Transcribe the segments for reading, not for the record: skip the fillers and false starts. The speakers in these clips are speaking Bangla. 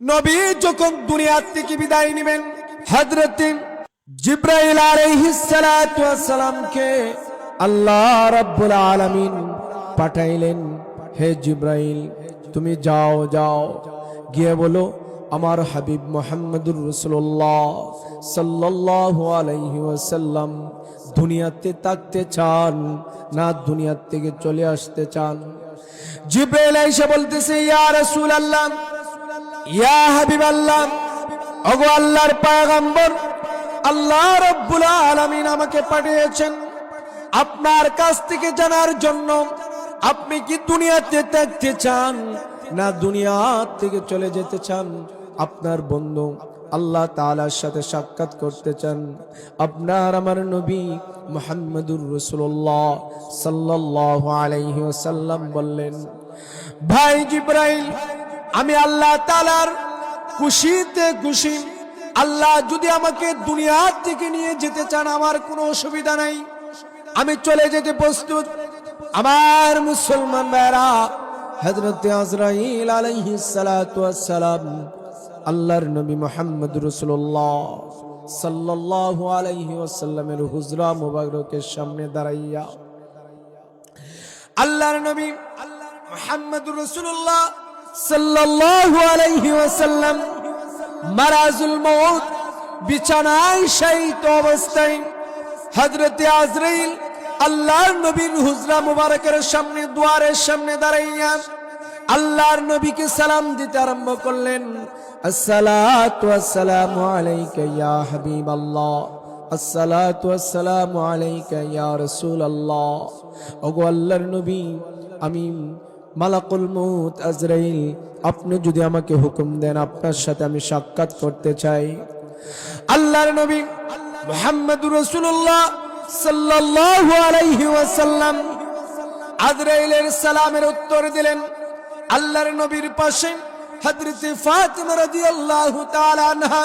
নবী যখন দুনিয়া থেকে বিদায় নেবেন, হযরত জিবরাইল আলাইহিস সালাতু ওয়াস সালামকে আল্লাহ রাব্বুল আলামিন পাঠাইলেন, হে জিবরাইল তুমি যাও যাও গিয়ে বলো আমার হাবিব মুহাম্মদুর রাসূলুল্লাহ সাল্লাল্লাহু আলাইহি ওয়াসাল্লাম দুনিয়াতে থাকতে চান না দুনিয়া থেকে চলে আসতে চান। জিবরাইল এসে বলতেছে, ইয়া রাসূলুল্লাহ, ইয়া হাবিবাল্লাহ, ওগো আল্লাহর পয়গম্বর, আল্লাহ রাব্বুল আলামিন আমাকে পাঠিয়েছেন আপনার কাছ থেকে জানার জন্য আপনি কি দুনিয়াতে থাকতে চান না দুনিয়া থেকে চলে যেতে চান। আপনার বন্ধু আল্লাহ তাআলার সাথে সাক্ষাৎ করতে চান। আপনার আমার নবী মুহাম্মদুর রাসূলুল্লাহ সাল্লাল্লাহু আলাইহি ওয়াসাল্লাম বললেন, ভাই জিবরাইল, আমি আল্লাহ তাআলার খুশিতে খুশি। আল্লাহ যদি আমাকে দুনিয়া থেকে নিয়ে যেতে চান আমার কোনো অসুবিধা নাই, আমি চলে যেতে প্রস্তুত। আমার মুসলমান ভাইরা, হযরত আজরাইল আলাইহিস সালাতু ওয়াস সালাম আল্লাহর নবী মুহাম্মদুর রাসূলুল্লাহ সাল্লাল্লাহু আলাইহি ওয়াসাল্লামের হুজরা মুবারকের সামনে দাঁড়াইয়া আল্লাহর নবী মুহাম্মদুর রাসূলুল্লাহ সাল্লাল্লাহু আলাইহি ওয়াসাল্লাম মারাজুল মউত বিছানায় শায়িত অবস্থায় হযরত আজরাইল আল্লাহর নবীর হুজরা মুবারকের সামনে দুয়ারের সামনে দাঁড়াইয়া আল্লাহর নবীকে সালাম দিতে আরম্ভ করলেন, আসসালাতু ওয়াসসালামু আলাইকা ইয়া হাবিবাল্লাহ, আসসালাতু ওয়াসসালামু আলাইকা ইয়া রাসূলুল্লাহ। ওগো আল্লাহর নবী, আমি মালাকুল মউত আজরাইল, আপনি যদি আমাকে হুকুম দেন আপনার সাথে আমি সাক্ষাৎ করতে চাই। আল্লাহর নবী মুহাম্মদুর রাসূলুল্লাহ সাল্লাল্লাহু আলাইহি ওয়াসাল্লাম আজরাইলের সালামের উত্তর দিলেন। আল্লাহর নবীর পাশে হযরত ফাতিমা রাদিয়াল্লাহু তাআলা আনহা,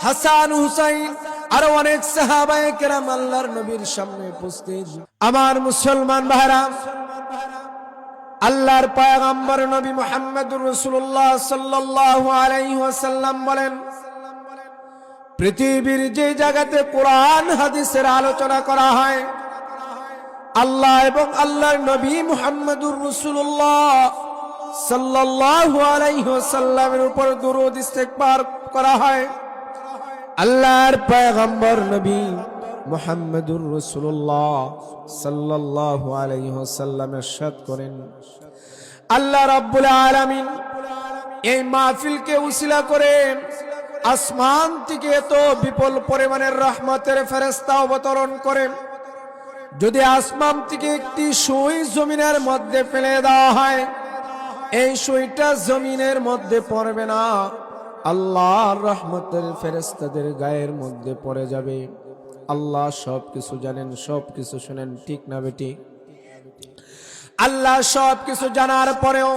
হাসান হুসাইন আর অনেক সাহাবায়ে কেরাম আল্লাহর নবীর সামনে উপস্থিত। আমার মুসলমান ভাইরা, আল্লাহর পয়গম্বর নবী মুহাম্মদুর রাসূলুল্লাহ সাল্লাল্লাহু আলাইহি ওয়াসাল্লাম বলেন, পৃথিবীর যে জায়গাতে কোরআন হাদিসের আলোচনা করা হয়, আল্লাহ এবং আল্লাহর নবী মুহাম্মদুর রাসূলুল্লাহ সাল্লাল্লাহু আলাইহি ওয়াসাল্লামের উপর দুরূদ ইস্তেগফার করা হয়, আল্লাহর পয়গম্বর নবী মুহাম্মদুর রাসূলুল্লাহ সাল্লাল্লাহু আলাইহি ওয়াসাল্লাম ইরশাদ করেন, আল্লাহ রাব্বুল আলামিন এই মাহফিলকে উসিলা করে আসমান থেকে এত বিপুল পরিমাণের রহমতের ফেরেশতা অবতরণ করেন। যদি আসমান থেকে একটি সুই জমিনের মধ্যে ফেলে দেওয়া হয়, এই সুইটা জমিনের মধ্যে পড়বে না, আল্লাহর রহমতের ফেরেশতাদের গায়ের মধ্যে পড়ে যাবে। আল্লাহ সবকিছু জানেন, সবকিছু শুনেন, ঠিক না বেটি? আল্লাহ সবকিছু জানার পরেও,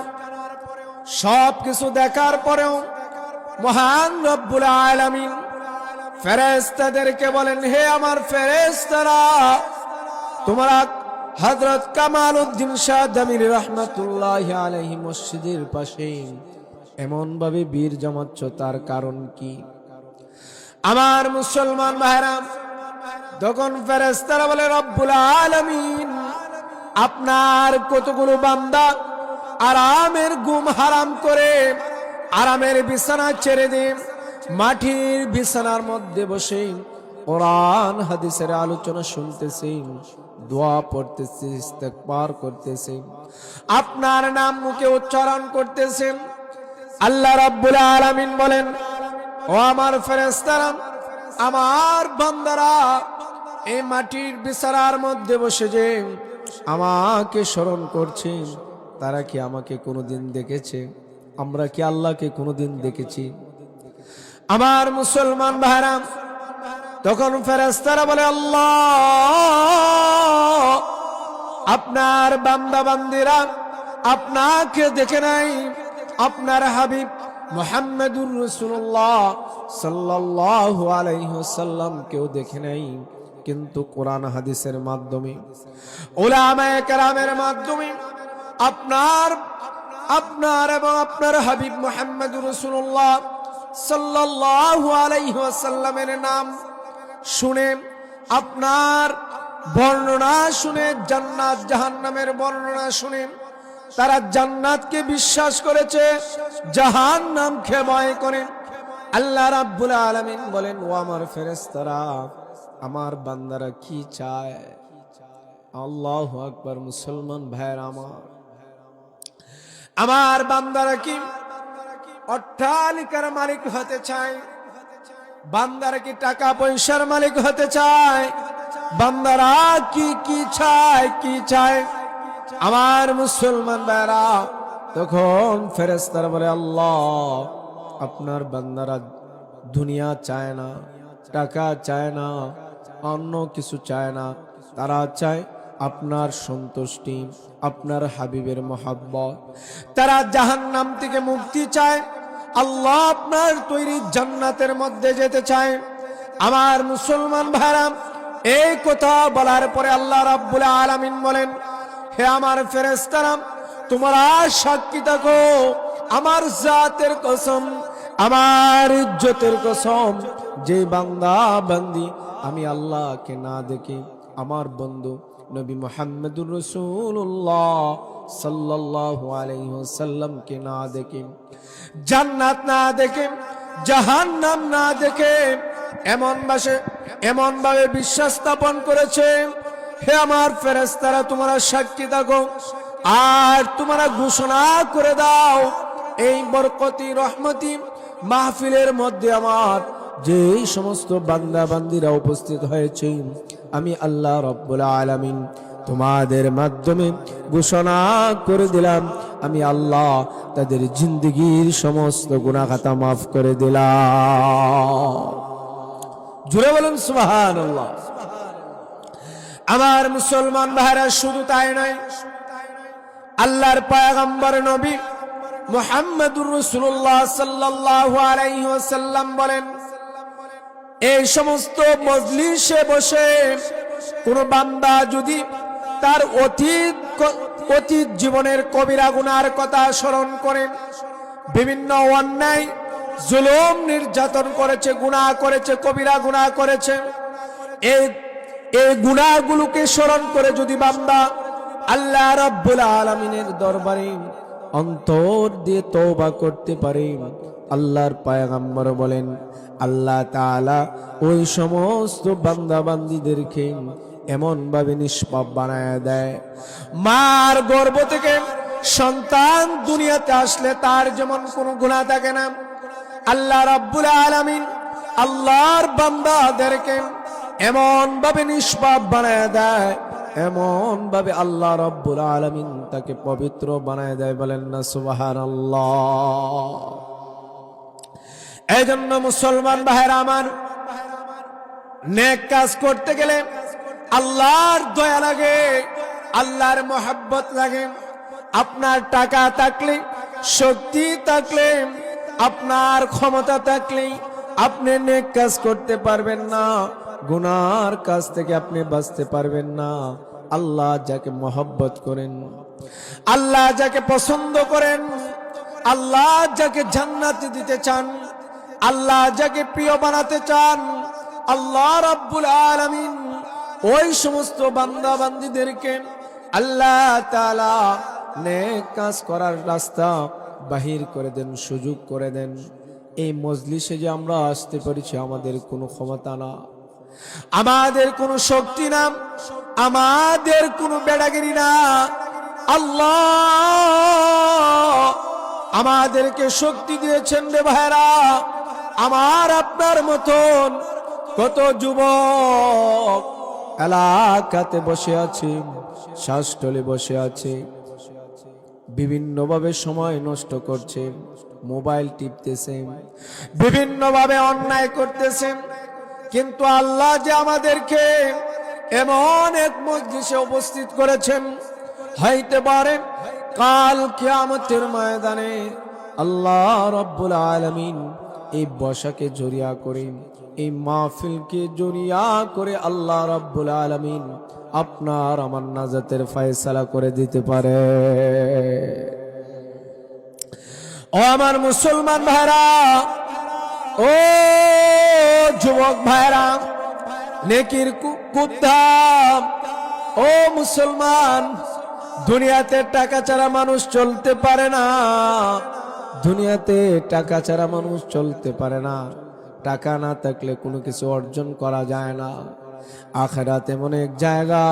সবকিছু দেখার পরেও মহান রব্বুল আলামিন ফেরেশতাদেরকে বলেন, হে আমার ফেরেশতারা, তোমরা হযরত কামাল উদ্দিন শাহ জামিল রাহমাতুল্লাহি আলাইহি মসজিদের পাশে এমন ভাবে বীর জমাচ্ছ, তার কারণ কি? আমার মুসলমান ভাইরা, তখন ফেরেশতারা বলে, রব্বুল আলামিন আপনার কতগুলো বান্দা আরামের ঘুম হারাম করে আরামের বিছানা ছেড়ে দিয়ে মাটির বিছানার মধ্যে বসে কোরআন হাদিসের আলোচনা শুনতেছে, দোয়া পড়তেছে, ইস্তেগফার করতেছে, আপনার নাম মুখে উচ্চারণ করতেছেন। আল্লাহ রাব্বুল আলামিন বলেন, ও আমার ফেরেশতারা, আমার বান্দারা এই মাটির বিছানার মধ্যে বসে যে আমাকে স্মরণ করছে, তারা কি আমাকে কোনোদিন দেখেছে? আমরা কি আল্লাহকে কোনোদিন দেখেছি? আমার মুসলমান ভাইরা, তখন ফেরেশতারা বলে, আল্লাহ আপনার বান্দা বান্দিরা আপনাকে দেখে নাই, আপনার হাবিব মুহাম্মদুর রাসূলুল্লাহ সাল্লাল্লাহু আলাইহি ওয়াসাল্লাম কেউ দেখে নাই, কিন্তু কোরআন হাদিসের মাধ্যমে, উলামায়ে কেরামের মাধ্যমে আপনার এবং আপনার হাবিব মুহাম্মদুর রাসূলুল্লাহ সাল্লাল্লাহু আলাইহি ওয়াসাল্লামের নাম শুনে, আপনার বর্ণনা শুনে, জান্নাত জাহান্নামের বর্ণনা শুনে তারা জান্নাতকে বিশ্বাস করেছে, জাহান্নামকে ভয় করে। আল্লাহ রাব্বুল আলামিন বলেন, ও আমার ফেরেশতারা, আমার বান্দারা কি চায়? আল্লাহু আকবার। মুসলমান ভাইরা আমার বান্দারা কি অট্টালিকার মালিক হতে চায়? বান্দারা কি টাকা পয়সার মালিক হতে চায়? বান্দারা কি কি চায়, কি চায়? আমার মুসলমান ভাইরা, তখন ফেরেশতারা বলে, আল্লাহ, আপনার বান্দারা দুনিয়া চায় না, টাকা চায় না, অন্য কিছু চায় না, তারা চায় আপনার সন্তুষ্টি, আপনার হাবিবের মোহাব্বত। তারা জাহান্নাম থেকে মুক্তি চায়, আল্লাহ আপনার তৈরি জান্নাতের মধ্যে যেতে চায়। আমার মুসলমান ভাইরা, এই কথা বলার পরে আল্লাহ রাব্বুল আলামিন বলেন, হে আমার ফেরেশতারা, তোমরা সাক্ষী থাকো, আমার জাতের কসম, আমার ইজ্জতের কসম, যে বান্দা বান্দি আমি আল্লাহকে না দেখে, আমার বন্ধু নবী মুহাম্মদুর রাসূলুল্লাহ সাল্লাল্লাহু আলাইহি ওয়াসাল্লামকে না দেখে, জান্নাত না দেখে, জাহান্নাম না দেখে এমন ভাবে বিশ্বাস স্থাপন করেছে, হে আমার ফেরেশতারা, তোমরা সাক্ষী থাকো আর তোমরা ঘোষণা করে দাও, এই বরকতি রহমতি মাহফিলের মধ্যে আমার যে সমস্ত বান্দা বান্দিরা উপস্থিত হয়েছে, আমি আল্লাহ রাব্বুল আলামিন তোমাদের মাধ্যমে ঘোষণা করে দিলাম, আমি আল্লাহ তাদের জিন্দেগীর সমস্ত গুনাহ খাতা মাফ করে দিলাম। জোরে বলুন সুবহানাল্লাহ। আমার মুসলমান ভাইরা, শুধু তাই নয়, আল্লাহর পয়গম্বর নবী মুহাম্মদুর রাসূলুল্লাহ সাল্লাল্লাহু আলাইহি ওয়াসাল্লাম বলেন, এই সমস্ত মজলিসে বসে কোন বান্দা যদি তার অতীত জীবনের কবিরা গুনার কথা স্মরণ করেন, বিভিন্ন অন্যায় জুলুম নির্যাতন করেছে, গুনাহ করেছে, কবিরা গুনাহ করেছে, এই গুনাহগুলোকে স্মরণ করে যদি বান্দা আল্লাহ রাব্বুল আলামিনের দরবারে অন্তর দিয়ে তওবা করতে পারে, আল্লাহর পয়গম্বর বলেন, আল্লাহ তাআলা ওই সমস্ত বান্দা বান্দীদেরকে এমন ভাবে নিষ্পাপ বানায় দেয়, মার গর্ভ থেকে সন্তান দুনিয়াতে আসলে তার যেমন কোনো গুনাহ থাকে না, আল্লাহ রাব্বুল আলামিন আল্লাহর বান্দাদেরকে এমন ভাবে নিষ্পাপ বানায় দেয়, এমন ভাবে আল্লাহ রাব্বুল আলামিন তাকে পবিত্র বানায় দেয়। বলেন না সুবহানাল্লাহ। এই জন্য মুসলমান ভাইরা আমার, নেক কাজ করতে গেলে আল্লাহর দয়া লাগে, আল্লাহর মোহাব্বত লাগে। আপনার টাকা থাকলে, শক্তি থাকলে, আপনার ক্ষমতা থাকলে আপনি নেক কাজ করতে পারবেন না, গুনার কাজ থেকে আপনি বাঁচতে পারবেন না। আল্লাহ যাকে মোহাব্বত করেন, আল্লাহ যাকে পছন্দ করেন, আল্লাহ যাকে জান্নাতে দিতে চান, আল্লাহ যাকে প্রিয় বানাতে চান, আল্লাহ রাব্বুল আলামিন ওই সমস্ত বান্দা বান্দীদেরকে আল্লাহ তাআলা নেক কাজ করার রাস্তা বাহির করে দেন, সুযোগ করে দেন। এই মজলিসে যে আমরা আসতে পেরেছি, আমাদের কোনো ক্ষমতা না, আমাদের কোনো শক্তি না, আমাদের কোনো বেড়াগিরি না, আল্লাহ আমাদেরকে শক্তি দিয়েছেন রে ভাইরা। আমার আপনার মতন কত যুবক এলাকাতে বসে আছে, শ্বাসটলে বসে আছে, বিভিন্নভাবে সময় নষ্ট করছে, মোবাইল টিপতেছে, বিভিন্নভাবে অন্যায় করতেছে, কিন্তু আল্লাহ যে আমাদেরকে এমন এক মজলিসে উপস্থিত করেছেন, হইতে পারে কাল কিয়ামতের ময়দানে আল্লাহ রাব্বুল আলামিন এই বসাকে জড়িয়া করে, এই মাহফিলকে জড়িয়া করে আল্লাহ রাব্বুল আলামিন আপনার আমার নাজাতের ফয়সালা করে দিতে পারে। ও আমার মুসলমান ভাইরা, ও যুবক ভাইরা, নেকির কুদ্ধাম, ও মুসলমান, দুনিয়াতে টাকা ছাড়া মানুষ চলতে পারে না। দুনিয়াতে টাকা ছাড়া মানুষ চলতে পারে না। টাকা না থাকলে কোনো কিছু অর্জন করা যায় না। আখিরাত এমন এক জায়গা,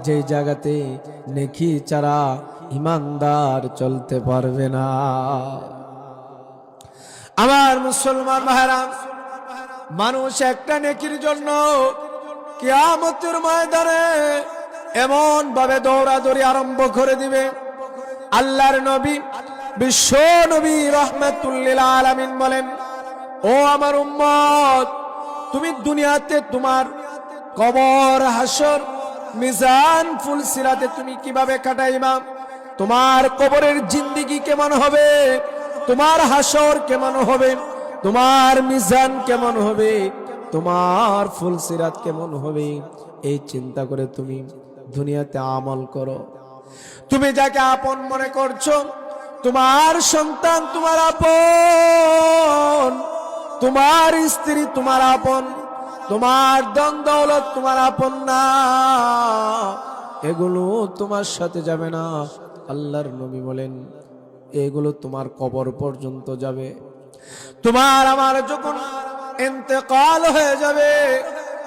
যে জায়গাতে নেকি ছাড়া ইমানদার চলতে পারবে না। আমার মুসলমান ভাইরা, মানুষ একটা নেকির জন্য কিয়ামতের ময়দানে এমন ভাবে দৌড়াদৌড়ি আরম্ভ করে দিবে। আল্লাহর নবী, বিশ্ব নবী রাহমাতুল লিল আলামিন বলেন, ও আমার উম্মত, তুমি দুনিয়াতে তোমার কবর, হাসর, মিজান, ফুলসিরাতে তুমি কিভাবে কাটাইবা? তোমার কবরের জিন্দেগি কেমন হবে? তোমার হাসর কেমন হবে? তোমার মিজান কেমন হবে? তোমার ফুলসিরাত কেমন হবে? এই চিন্তা করে তুমি দুনিয়াতে আমল করো। তুমি যাকে আপন মনে করছো, তোমার সন্তান তোমার আপন, তোমার স্ত্রী তোমার আপন, তোমার ধন দৌলত তোমার আপন না। এগুলো তোমার সাথে যাবে না। আল্লাহর নবী বলেন, এগুলো তোমার কবর পর্যন্ত যাবে। তোমার আমার যখন ইন্তেকাল হয়ে যাবে,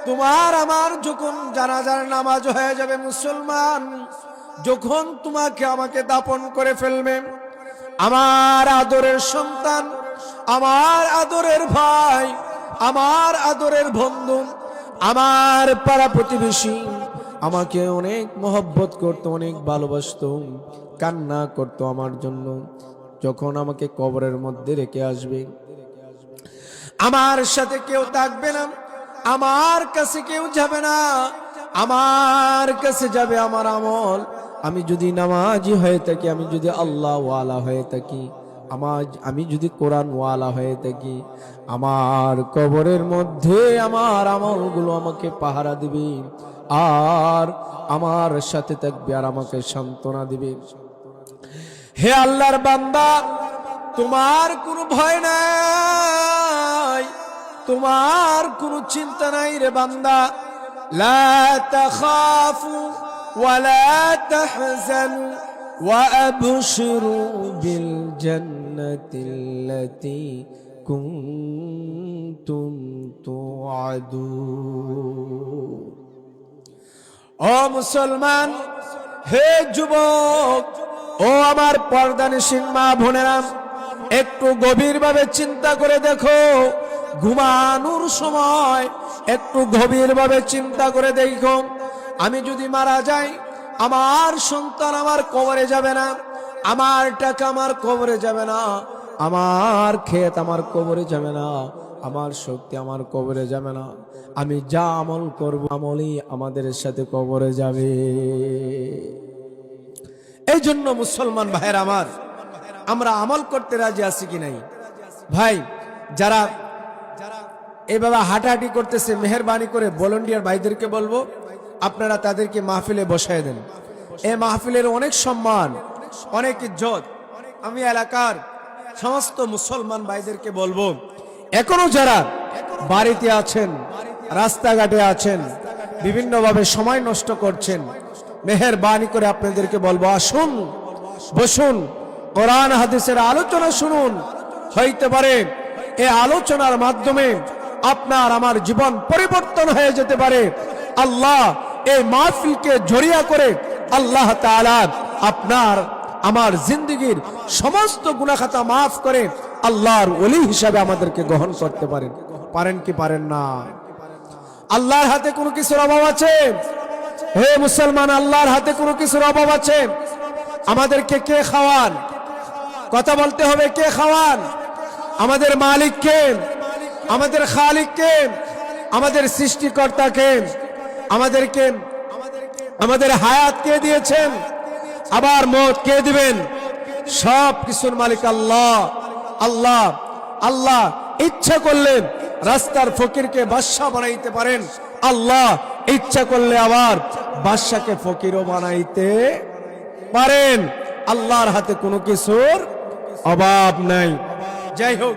তোমার আমার যখন জানাজার নামাজ হয়ে যাবে, মুসলমান, যখন তোমাকে আমাকে দাফন করে ফেলবে, আমার আদরের সন্তান, আমার আদরের ভাই, আমার আদরের বন্ধু, আমার পাড়া প্রতিবেশী আমাকে অনেক মহব্বত করতো, অনেক ভালোবাসতো, কান্না করতো আমার জন্য। যখন আমাকে কবরের মধ্যে রেখে আসবে, আমার সাথে কেউ থাকবে না, আমার কাছে কেউ যাবে না, আমার কাছে যাবে আমার আমল। আমি যদি নামাজি হয়ে থাকি, আমি যদি আল্লাহ ওয়ালা হয়ে থাকি, আমি যদি কোরআন ওয়ালা হয়ে থাকি, আমার কবরের মধ্যে আমার আমলগুলো আমাকে পাহারা দিবে, আর আমার সাথে থাকবে, আর আমাকে সান্ত্বনা দিবে। হে আল্লাহর বান্দা, তোমার কোনো ভয় নাই, তোমার কোনো চিন্তা নাই রে বান্দা। লা তাখাফু ওয়া লা তাহজানু ওয়া আবশিরু বিল জান্নাতিল্লাতী কুনতুম তুআদুন। ও মুসলমান, হে যুবক, ও আমার পর্দানিশীন মা বোনেরা, একটু গভীরভাবে চিন্তা করে দেখো। ঘুমানোর সময় একটু গভীরভাবে চিন্তা করে দেখো, আমি যদি মারা যাই, আমার সন্তান আমার কবরে যাবে না, আমার টাকা আমার কবরে যাবে না, আমার ক্ষেত আমার কবরে যাবে না, আমার শক্তি আমার কবরে যাবে না। আমি যা আমল করব, আমলই আমাদের সাথে কবরে যাবে। এই জন্য মুসলমান ভাইয়ের আমার, আমরা আমল করতে রাজি আছি কি নাই? ভাই, যারা এভাবে হাঁটাহাঁটি করতেছে, মেহেরবানি করে ভলান্টিয়ার ভাইদেরকে বলবো, আপনারা তাদেরকে মাহফিলে বসায় দেন। এই মাহফিলের অনেক সম্মান, অনেক ইজ্জত। আমি এলাকার সমস্ত মুসলমান ভাইদেরকে বলবো, এখনো যারা বাড়িতে আছেন, রাস্তাঘাটে আছেন, বিভিন্নভাবে সময় নষ্ট করছেন, মেহেরবানি করে আপনাদেরকে বলবো, আসুন, বসুন, কোরআন হাদিসের আলোচনা শুনুন। হইতে পারে এই আলোচনার মাধ্যমে আপনার আমার জীবন পরিবর্তন হয়ে যেতে পারে। আল্লাহ এই মাহফিলকে জড়িয়া করে আল্লাহ তাআলা আপনার আমার জিন্দেগীর সমস্ত গুনাহ খাতা মাফ করে আল্লাহর ওলি হিসাবে আমাদেরকে গ্রহণ করতে পারেন। পারেন কি পারেন না? আল্লাহর হাতে কোনো কিছুর অভাব আছে? হে মুসলমান, আল্লাহর হাতে কোনো কিছুর অভাব আছে? আমাদেরকে কে খাওয়ান? কথা বলতে হবে, কে খাওয়ান? আমাদের মালিক কে? আমাদের খালিক কে? আমাদের সৃষ্টিকর্তা কে? আমাদেরকে আমাদের হায়াত কে দিয়েছেন? আবার মওত কে দিবেন? সব কিছুর মালিক আল্লাহ। আল্লাহ আল্লাহ ইচ্ছা করলে রাস্তার ফকিরকে বাদশা বানাইতে পারেন। আল্লাহ ইচ্ছা করলে আবার বাদশাকে ফকিরও বানাইতে পারেন। আল্লাহর হাতে কোনো কিছুর অভাব নাই। যাই হোক,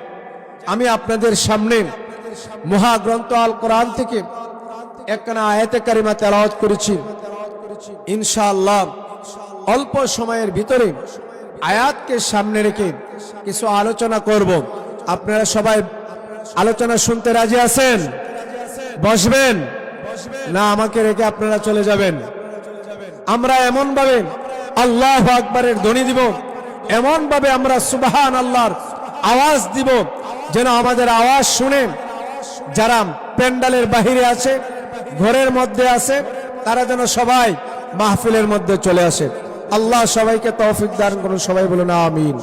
আমি আপনাদের সামনে মহাগ্রন্থ আল কোরআন থেকে একখানা আয়াতে কারিমা তেলাওয়াত করেছি। ইনশাআল্লাহ অল্প সময়ের ভিতরে আয়াতকে সামনে রেখে কিছু আলোচনা করব। আপনারা সবাই আলোচনা শুনতে রাজি আছেন? বসবেন না আমাকে রেখে আপনারা চলে যাবেন? আমরা এমন ভাবে আল্লাহু আকবারের ধ্বনি দিব, এমন ভাবে আমরা সুবহান আল্লাহর আওয়াজ দিব যেন আমাদের আওয়াজ শুনে যারা প্যান্ডালের বাহিরে আছে, ঘরের মধ্যে আছে, তারা যেন সবাই মাহফিলের মধ্যে চলে আসে। আল্লাহ সবাইকে তৌফিক দান করুন। সবাই বলুন আমিন।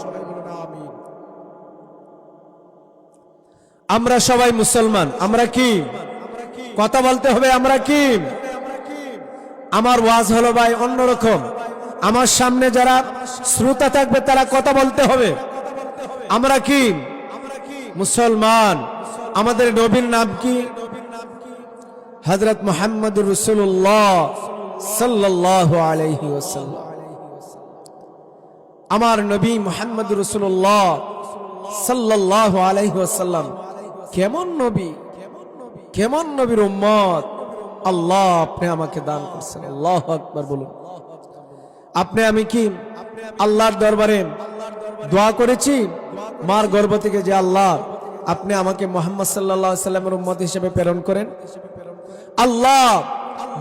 আমরা সবাই মুসলমান। আমরা কি কথা বলতে হবে? আমরা কি? আমার ওয়াজ হলো ভাই অন্যরকম। আমার সামনে যারা শ্রোতা থাকবে তারা কথা বলতে হবে। আমরা কি মুসলমান? আমাদের নবীর নাম কি? হযরত মুহাম্মদুর রাসূলুল্লাহ সাল্লাল্লাহু আলাইহি ওয়াসাল্লাম। আমার নবী মুহাম্মদুর রাসূলুল্লাহ সাল্লাল্লাহু আলাইহি ওয়াসাল্লাম কেমন নবী, কেমন নবীর উম্মত আল্লাহ আপনি আমাকে দান করেছেন। আল্লাহু আকবার বলুন। আপনি আমি কি আল্লাহর দরবারে দোয়া করেছি মার গর্ভ থেকে যে আল্লাহ আপনি আমাকে মুহাম্মদ সাল্লাল্লাহু আলাইহি ওয়াসাল্লামের উম্মত হিসেবে প্রেরণ করেন? আল্লাহ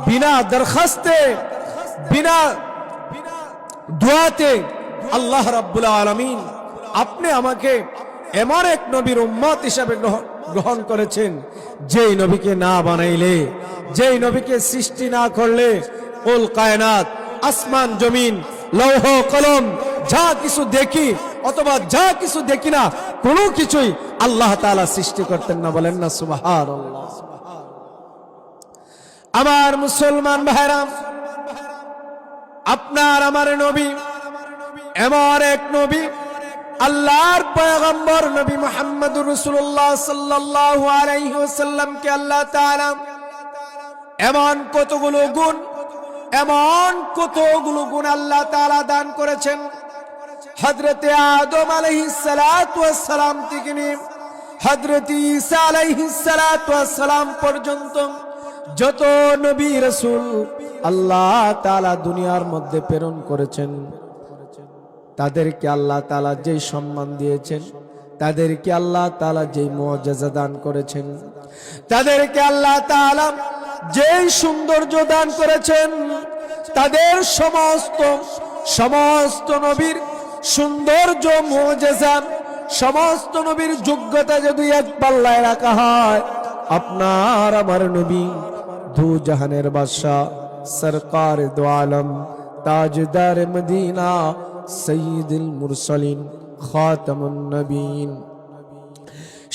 বিনা দরখাস্তে, বিনা দোয়াতে আল্লাহ রাব্বুল আলামিন আপনি আমাকে এমন এক নবীর উম্মত হিসেবে গ্রহণ করেছেন যেই নবীকে না বানাইলে, যেই নবীকে সৃষ্টি না করলে কুল কায়নাত, আসমান জমিন, লৌহ কলম যা কিছু দেখি অথবা যা কিছু দেখি না, কোনো কিছুই আল্লাহ তাআলা সৃষ্টি করতেন না। বলেন না সুবহানাল্লাহ। আমার মুসলমান ভাইরা, আপনার আমার নবী এমন এক নবী, আল্লাহর পয়গম্বর নবী মুহাম্মদুর রাসূলুল্লাহ সাল্লাল্লাহু আলাইহি ওয়াসাল্লামকে আল্লাহ তাআলা এমন কতগুলো গুণ, এমন কতগুলো গুণ আল্লাহ তাআলা দান করেছেন। হযরতে আদম আলাইহিস সালাতু ওয়াস সালাম থেকে নিয়ে হযরতে ঈসা আলাইহিস সালাতু ওয়াস সালাম পর্যন্ত যত নবী রাসূল আল্লাহ তাআলা দুনিয়ার মধ্যে প্রেরণ করেছেন, তাদেরকে আল্লাহ তাআলা যেই সম্মান দিয়েছেন, তাদেরকে আল্লাহ তাআলা যেই মুআজিজা দান করেছেন, তাদেরকে আল্লাহ তাআলা যেই সৌন্দর্য দান করেছেন, তাদের সমস্ত নবীর সৌন্দর্য, মুআজিজা, সমস্ত নবীর যোগ্যতা যদি এক পাল্লায় রাখা হয়, আপনার আমার নবী দু জাহানের বাদশা, সরকার দু আলম, তাজদার মদিনা, সৈয়দুল মুরসালিন, খাতামুন নবীন,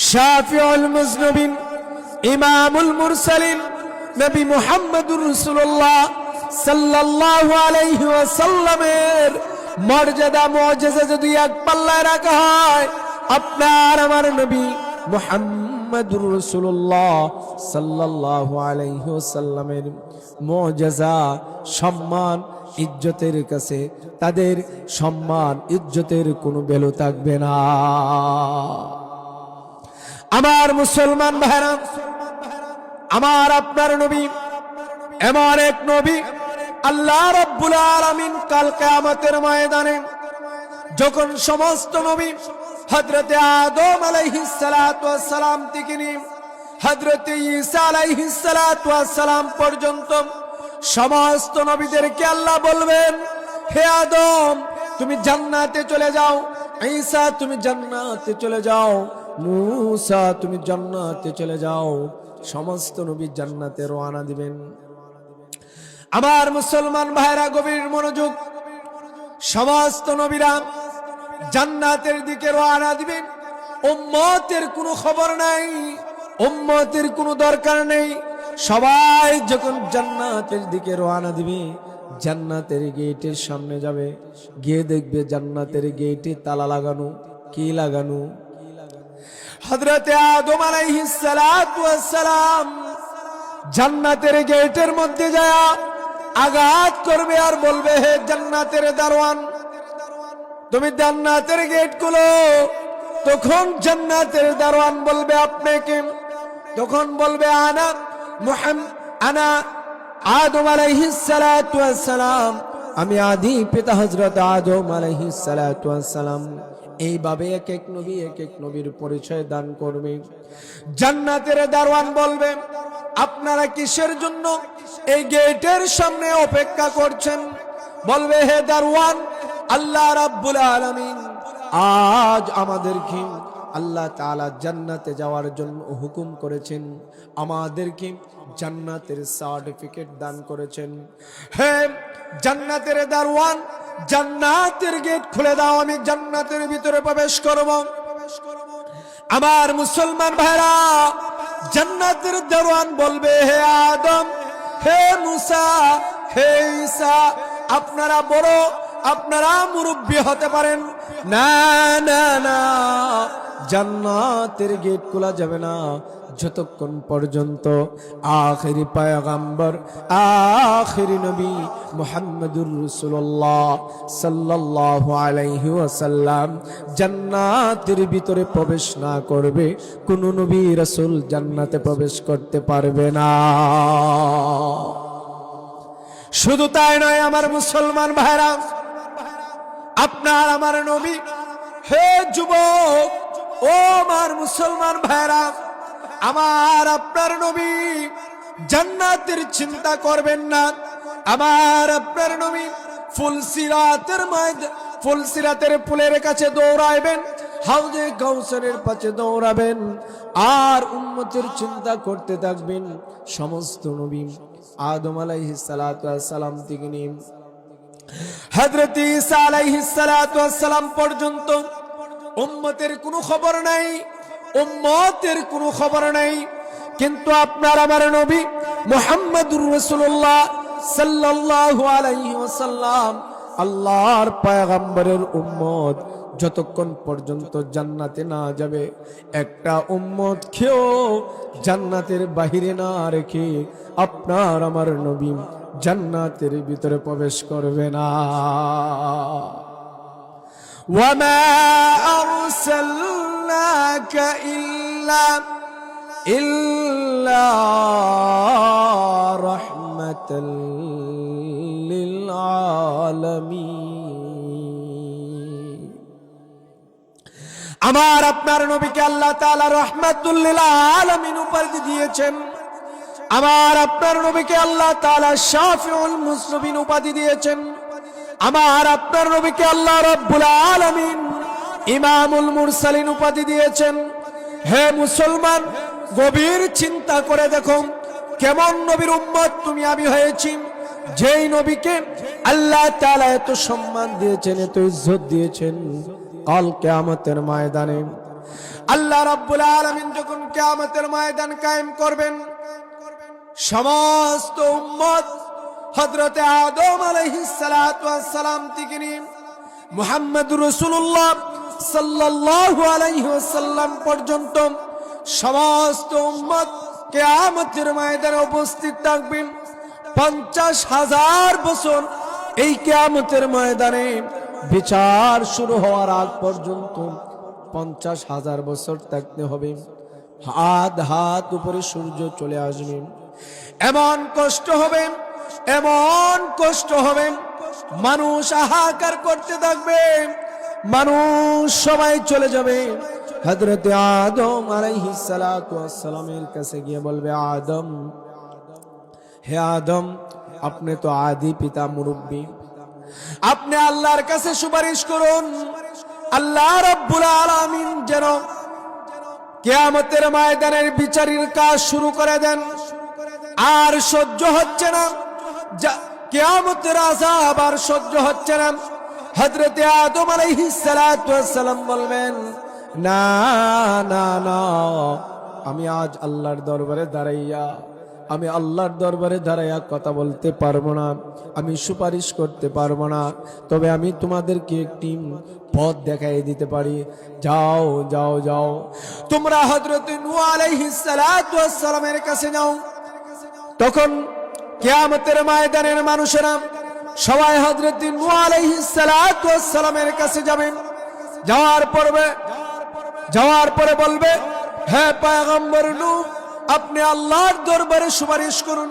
শাফিউল মুজনবিন, ইমামুল মুরসালিন নবী মুহাম্মদুর রাসূলুল্লাহ সাল্লাল্লাহু আলাইহি ওয়াসাল্লামের মর্যাদা মুআজিজা যদি এক পাল্লায় রাখা হয়, আপনার আমার নবী মুহাম্মদুর রাসূলুল্লাহ সাল্লাল্লাহু আলাইহি ওয়াসাল্লামের মুআজিজা, সম্মান, ইজ্জতের কাছে তাদের সম্মান ইজ্জতের কোনো ভ্যালু থাকবে না। আমার মুসলমান ভাইরা, আমার আপনার নবী এমন এক নবী, আল্লাহ রাব্বুল আলামিন কাল কিয়ামতের ময়দানে যখন সমস্ত নবী হযরতে আদম আলাইহিস সালাতু ওয়াস সালাম থেকে নিয়ে হযরতে ঈসা আলাইহিস সালাতু ওয়াস সালাম পর্যন্ত সমস্ত নবীদেরকে আল্লাহ বলবেন, হে আদম তুমি জান্নাতে চলে যাও, ঈসা তুমি জান্নাতে চলে যাও, মূসা তুমি জান্নাতে চলে যাও। সমস্ত নবী জান্নাতে রওনা দিবেন। আমার মুসলমান ভাইরা গভীর মনোযোগ, সমস্ত নবীরা জান্নাতের দিকে রওনা দিবেন। উম্মতের কোনো খবর নাই, উম্মতের কোনো দরকার নেই। সবাই যখন জান্নাতের দিকে রওনা দিবে, জান্নাতের গেটের সামনে যাবে, গিয়ে দেখবে জান্নাতের গেটে তালা লাগানো। কি লাগানো? হযরতে আদম আলাইহিস সালাতু ওয়াস সালাম জান্নাতের গেটের মধ্যে যায় আঘাত করবে আর বলবে, হে জান্নাতের দারওয়ান, তুমি জান্নাতের গেট খুলো, তখন জান্নাতের দারোয়ান বলবে আপনাকে, তখন বলবে আনা আদম আলাইহিস সালাতু ওয়াস সালাম, আমি আদি পিতা হযরত আদম আলাইহিস সালাতু ওয়াস সালাম। এইভাবে এক এক নবীর পরিচয় দান করবে। জান্নাতের দারোয়ান বলবে, আপনারা কিসের জন্য এই গেটের সামনে অপেক্ষা করছেন? বলবে, হে দারোয়ান, আল্লাহ রাব্বুল আলামিন আজ আমাদেরকে আল্লাহ তাআলা জান্নাতে যাওয়ার জন্য হুকুম করেছেন, আমাদেরকে জান্নাতের সার্টিফিকেট দান করেছেন। হে জান্নাতের দারওয়ান, জান্নাতের গেট খুলে দাও, আমি জান্নাতের ভিতরে প্রবেশ করব। আমার মুসলমান ভাইরা, জান্নাতের দারওয়ান বলবে, হে আদম, হে মুসা, হে ঈসা, আপনারা বড়, আপনারা মুরব্বী হতে পারেন, না না না, জান্নাতের গেট খোলা যাবে না যতক্ষণ পর্যন্ত আখিরি পয়গম্বর, আখিরি নবী মুহাম্মদুর রাসূলুল্লাহ সাল্লাল্লাহু আলাইহি ওয়াসাল্লাম জান্নাতের ভিতরে প্রবেশ না করবে, কোন নবী রাসূল জান্নাতে প্রবেশ করতে পারবে না। শুধু তাই নয় আমার মুসলমান ভাইরা, আপনার আমার নবী, হে যুবক, ও আমার মুসলমান ভাইরা, আমার আপনার নবী জান্নাতের চিন্তা করবেন না। আমার আপনার নবী ফুলসিরাতের পুলের কাছে দৌড়াইবেন, হাউজে কাউসারের পাশে দৌড়াবেন, আর উম্মতের চিন্তা করতে থাকবেন। সমস্ত নবী আদম আলাইহিস সালাতু ওয়াস সালাম থেকে নিয়ে হযরত ঈসা আলাইহিস সালাতু ওয়াস সালাম পর্যন্ত উম্মতের কোনো খবর নাই, উম্মতের কোনো খবর নাই। কিন্তু আপনার আমার নবী মুহাম্মদুর রাসূলুল্লাহ সাল্লাল্লাহু আলাইহি ওয়াসাল্লাম আল্লাহর পয়গম্বরের উম্মত যতক্ষণ পর্যন্ত জান্নাতে না যাবে, একটা উম্মত কেউ জান্নাতের বাহিরে না রেখে আপনার আমার নবী জান্নাতের ভিতরে প্রবেশ করবে না। وما أرسلناك إلا رحمة للعالمين। আমার আপনার নবীকে আল্লাহ তাআলা রাহমাতুল লিল আলামিন উপাধি দিয়েছেন। আমার আপনার নবীকে আল্লাহ তাআলা শাফিউল মুসলিমিন উপাধি দিয়েছেন। আমার আপনার নবীকে আল্লাহ রাব্বুল আলামিন ইমামুল মুরসালিন উপাধি দিয়েছেন। হে মুসলমান, গভীর চিন্তা করে দেখো, কেমন নবীর উম্মত তুমি আমি হয়েছি, যেই নবীকে আল্লাহ তাআলা এত সম্মান দিয়েছেন, এত ইজ্জত দিয়েছেন। কাল কিয়ামতের ময়দানে আল্লাহ রাব্বুল আলামিন যখন কিয়ামতের ময়দান কায়েম করবেন, সমস্ত উম্মত হযরতে আদম আলাইহিস সালাতু ওয়াস সালাম থেকে নিয়ে মুহাম্মদুর রাসূলুল্লাহ সাল্লাল্লাহু আলাইহি ওয়াসাল্লাম পর্যন্ত সমস্ত উম্মত কিয়ামতের ময়দানে উপস্থিত থাকবেন। 50,000 বছর এই কিয়ামতের ময়দানে বিচার শুরু হওয়ার আগ পর্যন্ত 50,000 বছর থাকতে হবে। হাত উপরে সূর্য চলে আসবে, এমন কষ্ট হবে, এমন কষ্ট হবে, মানুষ হাহাকার করতে থাকবে, মানুষ সবাই চলে যাবে। হযরতে আদম আলাইহিস সালাতু ওয়াস সালামের কাছে গিয়ে বলবে, আদম, হে আদম, আপনি তো আদি পিতা মুরব্বী, আপনি আল্লাহর কাছে সুপারিশ করুন, আল্লাহ রাব্বুল আলামিন যেন কিয়ামতের ময়দানের বিচারের কাজ শুরু করে দেন। আর সহ্য হচ্ছে না, কিয়ামতের আযাব আর সহ্য হচ্ছে না। হযরতে আদম আলাইহিস সালাতু ওয়াস সালাম বলবেন, না না না, আমি আজ আল্লাহর দরবারে দাঁড়াইয়া কথা বলতে পারবো না, আমি সুপারিশ করতে পারবো না, তবে আমি তোমাদেরকে একটি পথ দেখাই দিতে পারি। যাও যাও যাও, তোমরা হযরতে নূহ আলাইহিস সালাতু ওয়াস সালামের কাছে যাও। তখন কিয়ামতের ময়দানের মানুষেরা সবাই হযরতে নূহ আলাইহিস সালাতু ওয়াস সালামের কাছে যাবেন। যাওয়ার পূর্বে যাওয়ার পরে বলবে, হে পয়গম্বর নূহ, আপনি আল্লাহর দরবারে সুপারিশ করুন,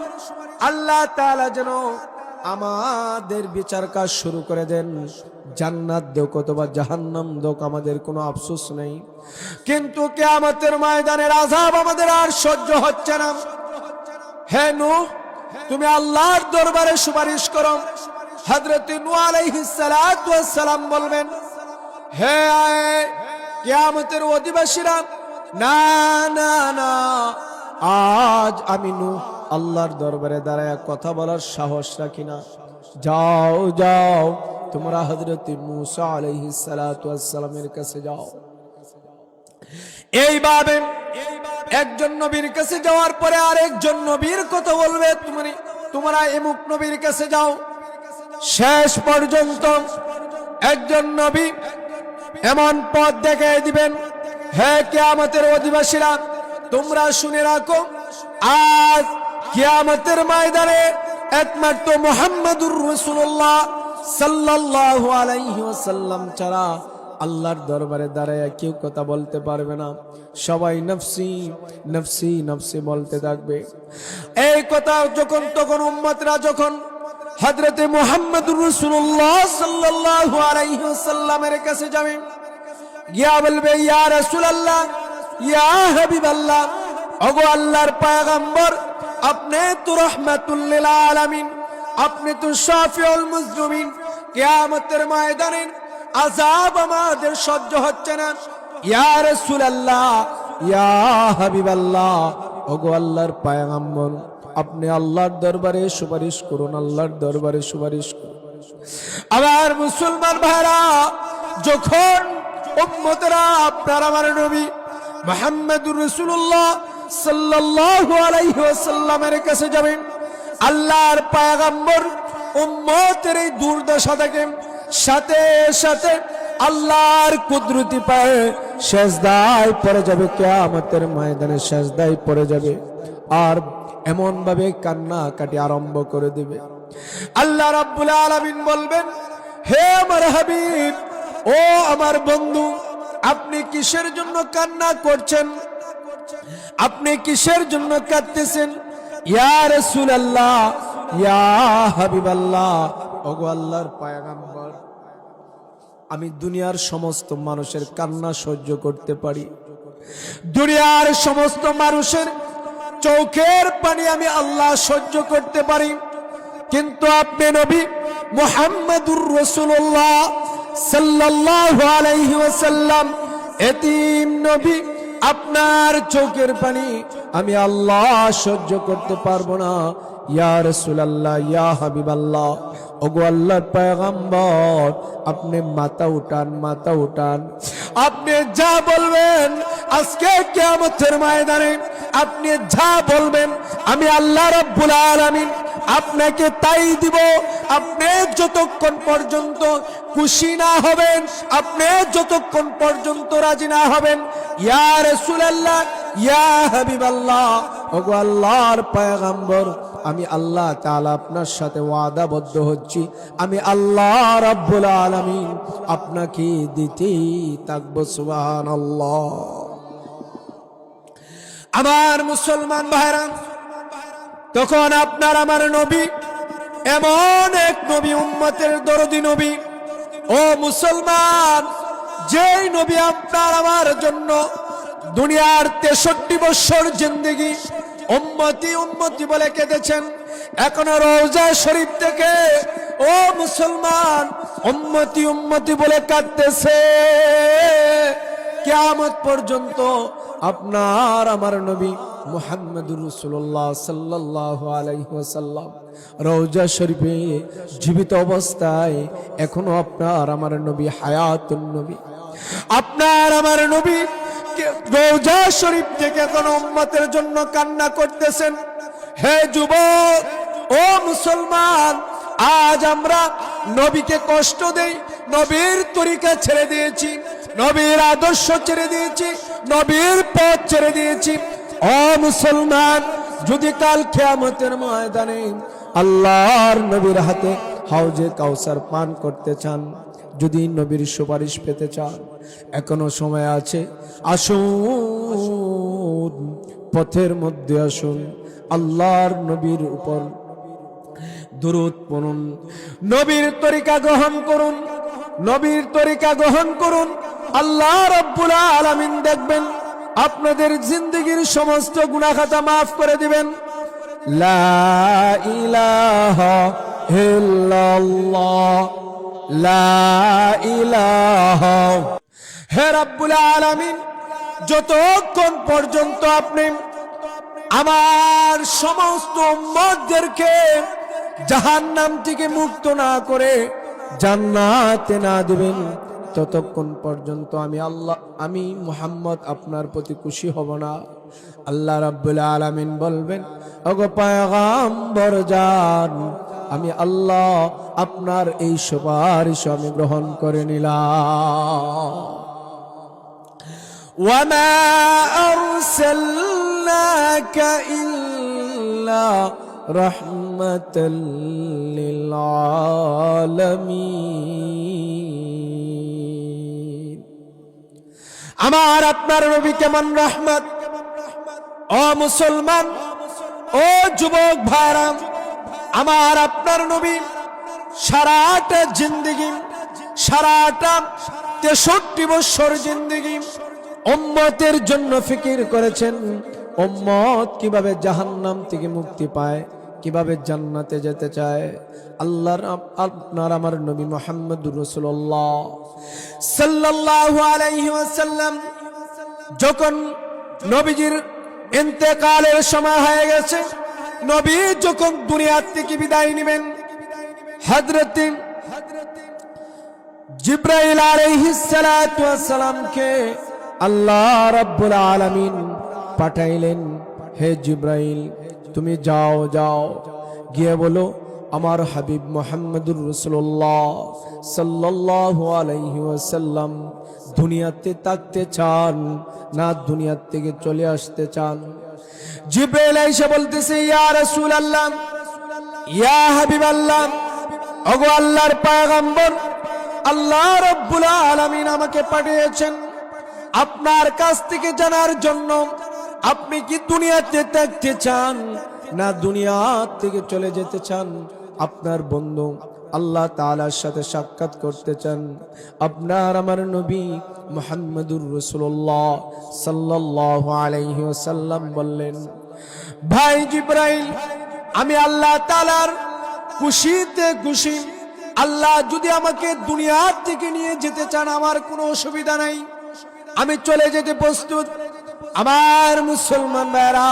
আল্লাহ তাআলা যেন আমাদের বিচার কাজ শুরু করে দেন, জান্নাত হোক অথবা জাহান্নাম হোক, আমাদের কোনো আফসোস নেই। কিন্তু কিয়ামতের ময়দানের আযাব আমাদের আর সহ্য হচ্ছে না। হে নূহ, তুমি আল্লাহর দরবারে সুপারিশ করো। হযরত নূহ আলাইহিস সালাতু ওয়াস সালাম বলবেন, হে কিয়ামতের অধিবাসীরা, না না না, আজ আমি নূহ আল্লাহর দরবারে দাঁড়ায় কথা বলার সাহস রাখি না। যাও যাও, তোমরা হযরত মূসা আলাইহিস সালাতু ওয়াস সালামের কাছে যাও। এইভাবে একজন নবীর কাছে যাওয়ার পরে আরেকজন নবীর কথা বলবে, তোমরা এমুক নবীর কাছে যাও। শেষ পর্যন্ত একজন নবী এমন পথ দেখায় দিবেন, হে কিয়ামতের অধিবাসীরা, তোমরা শুনে রাখো, আজ কিয়ামতের ময়দানে একমাত্র মুহাম্মদুর রাসূলুল্লাহ সাল্লাল্লাহু আলাইহি ওয়াসাল্লাম ছাড়া আল্লাহর দরবারে দাঁড়ায় কেউ কথা বলতে পারবে না। সবাই নফসি নফসি নফসি বলতে থাকবে। এই কথা যখন তখন উম্মতরা যখন হযরতে মুহাম্মদুর রাসূলুল্লাহ সাল্লাল্লাহু আলাইহি ওয়াসাল্লামের কাছে যাবে, গিয়া বলবে, ইয়া রাসূলুল্লাহ, ইয়া হাবিবাল্লাহ, ওগো আল্লাহর পয়গম্বর, আপনি তো রাহমাতুল লিল আলামিন, আপনি তো শাফিউল মুজলিমিন, কিয়ামতের ময়দানে আযাব আমাদের সহ্য হচ্ছে না। ইয়া রাসূলুল্লাহ, ইয়া হাবিবাল্লাহ, ওগো আল্লাহর পয়গম্বর, আপনি আল্লাহর দরবারে সুপারিশ করুন, আল্লাহর দরবারে সুপারিশ করুন। আমার মুসলমান ভাইরা, যখন উম্মতরা আপনার আমার নবী মুহাম্মদুর রাসূলুল্লাহ সাল্লাল্লাহু আলাইহি ওয়াসাল্লামের কাছে যাবেন, আল্লাহর পয়গম্বর উম্মতের এই দুর্দশা থেকে সাথে সাথে আল্লাহর কুদরতি পায়ে সেজদায় পড়ে যাবে, কিয়ামতের ময়দানে সেজদায় পড়ে যাবে, আর এমন ভাবে কান্না কাটি আরম্ভ করে দিবে। আল্লাহ রাব্বুল আলামিন বলবেন, হে আমার হাবিব, ও আমার বন্ধু, আপনি কিসের জন্য কান্না করছেন? আপনি কিসের জন্য কাঁদতেছেন? ইয়া রাসূলুল্লাহ, ইয়া হাবিবাল্লাহ, ওগো আল্লাহর পয়গম্বর, আমি দুনিয়ার সমস্ত মানুষের কান্না সহ্য করতে পারি, দুনিয়ার সমস্ত মানুষের চোখের পানি আমি আল্লাহ সহ্য করতে পারি, কিন্তু আপনি নবী মুহাম্মদুর রাসূলুল্লাহ সাল্লাল্লাহু আলাইহি ওয়াসাল্লাম এতিম নবী, আপনার চোখের পানি আমি আল্লাহ সহ্য করতে পারবো না। ইয়া রাসূলুল্লাহ, ইয়া হাবিবাল্লাহ, ওগো আল্লাহর পয়গম্বর, আপনি মাথা উঠান, মাথা উঠান, আপনি যা বলবেন আজকে কিয়ামতের ময়দানে, আপনি যা বলবেন আমি আল্লাহ রাব্বুল আলামিন আপনাকে তাই দিব। আপনি যতক্ষণ পর্যন্ত খুশি না হবেন, আপনি যতক্ষণ পর্যন্ত রাজি না হবেন, ইয়া রাসূলুল্লাহ, ইয়া হাবিবাল্লাহ, ওগো আল্লাহর পয়গম্বর, আমি আল্লাহ তাআলা আপনার সাথে ওয়াদাবদ্ধ হচ্ছি, আমি আল্লাহ রাব্বুল আলামিন আপনাকে দিতেই থাকবো। সুবহানাল্লাহ। আমার মুসলমান ভাইরা, তখন আপনার আমার নবী এমন এক নবী, উম্মতের দরদি নবী, ও মুসলমান, যেই নবী আপনার আমার জন্য দুনিয়ার 63 বছর জিন্দেগি উম্মতি উম্মতি বলে কেঁদেছেন, এখনো রওজা শরীফ থেকে ও মুসলমান উম্মতি উম্মতি বলে কাঁদতেছে। কিয়ামত পর্যন্ত আপনার আমার নবী মুহাম্মদুর রাসূলুল্লাহ সাল্লাল্লাহু আলাইহি ওয়াসাল্লাম রওজা শরীফে জীবিত অবস্থায় এখনো আপনার আমার নবী হায়াতুন নবী, আপনার আমার নবী রওজা শরীফ থেকে কোনো উম্মতের জন্য কান্না করতেছেন। হে যুবক, ও মুসলমান, আজ আমরা নবীকে কষ্ট দেই, নবীর তরিকা ছেড়ে দিয়েছি, নবীর আদর্শ ছেড়ে দিয়েছি, নবীর পথ ছেড়ে দিয়েছি। ও মুসলমান, যদি কাল কিয়ামতের ময়দানে আল্লাহর নবীর হাতে হাউজে কাউসার পান করতে চান, যদি নবীর সুপারিশ পেতে চান এখনো সময় আছে। আসুন, পথের মধ্যে আসুন, আল্লাহর নবীর উপর দুরূদ পড়ুন, নবীর তরিকা গ্রহণ করুন, নবীর তরিকা গ্রহণ করুন। আল্লাহ রাব্বুল আলামিন দেখবেন আপনাদের জিন্দেগীর সমস্ত গুনাহ খাতা মাফ করে দিবেন। লা ইলাহা ইল্লাল্লাহ, লা ইলাহা। হে রাব্বুল আলামিন, যতক্ষণ পর্যন্ত আপনি আমার সমস্ত উম্মতদেরকে জাহান্নাম থেকে মুক্ত না করে জান্নাতে না দিবেন, ততক্ষণ পর্যন্ত আমি মুহাম্মদ আপনার প্রতি খুশি হব না। আল্লাহ রাব্বুল আলামিন বলবেন, ওগো পয়গম্বর জান, আমি আল্লাহ আপনার এই সুপারিশ আমি গ্রহণ করে নিলাম। ওয়ামা আরসালনাকা ইল্লা রাহমাতাল লিল আলামিন। আমার আপনার নবী কেমন রহমত! ও মুসলমান, ও যুবক ভাইরা, আমার আপনার নবী সারাটা জিন্দেগি, সারাটা 63 বছর জিন্দেগি উম্মতের জন্য ফিকির করেছেন। উম্মত কিভাবে জাহান্নাম থেকে মুক্তি পায়, কিভাবে জান্নাতে যেতে চায়। আল্লাহর আপনার আমার নবী মুহাম্মদুর রাসূলুল্লাহ সাল্লাল্লাহু আলাইহি ওয়াসাল্লাম যখন নবীজির ইন্তেকালের সময় হয়ে গেছে, নবী যখন দুনিয়া থেকে বিদায় নেবেন, হযরত জিবরাইল আলাইহিস সালাতু ওয়াস সালামকে আল্লাহ রাব্বুল আলামিন পাঠাইলেন। হে জিবরাইল, তুমি যাও, যাও গিয়ে বলো আমার হাবিব মুহাম্মদুর রাসূলুল্লাহ সাল্লাল্লাহু আলাইহি ওয়াসাল্লাম দুনিয়াতে থাকতে চান না দুনিয়া থেকে চলে আসতে চান। জিবরাইল এসে বলতেছে, ইয়া রাসূলুল্লাহ, ইয়া হাবিবাল্লাহ, ওগো আল্লাহর পয়গম্বর, আল্লাহ রাব্বুল আলামিন আমাকে পাঠিয়েছেন আপনার কাছ থেকে জানার জন্য, আপনি কি দুনিয়াতে থাকতে চান না দুনিয়া থেকে চলে যেতে চান? আপনার বন্ধু আল্লাহ তাআলার সাথে সাক্ষাৎ করতে চান। আপনার আমার নবী মুহাম্মদুর রাসূলুল্লাহ সাল্লাল্লাহু আলাইহি ওয়াসাল্লাম বললেন, ভাই জিবরাইল, আমি আল্লাহ তাআলার খুশিতে খুশি। আল্লাহ যদি আমাকে দুনিয়া থেকে নিয়ে যেতে চান আমার কোনো অসুবিধা নাই, আমি চলে যেতে প্রস্তুত। আমার মুসলমান ভাইরা,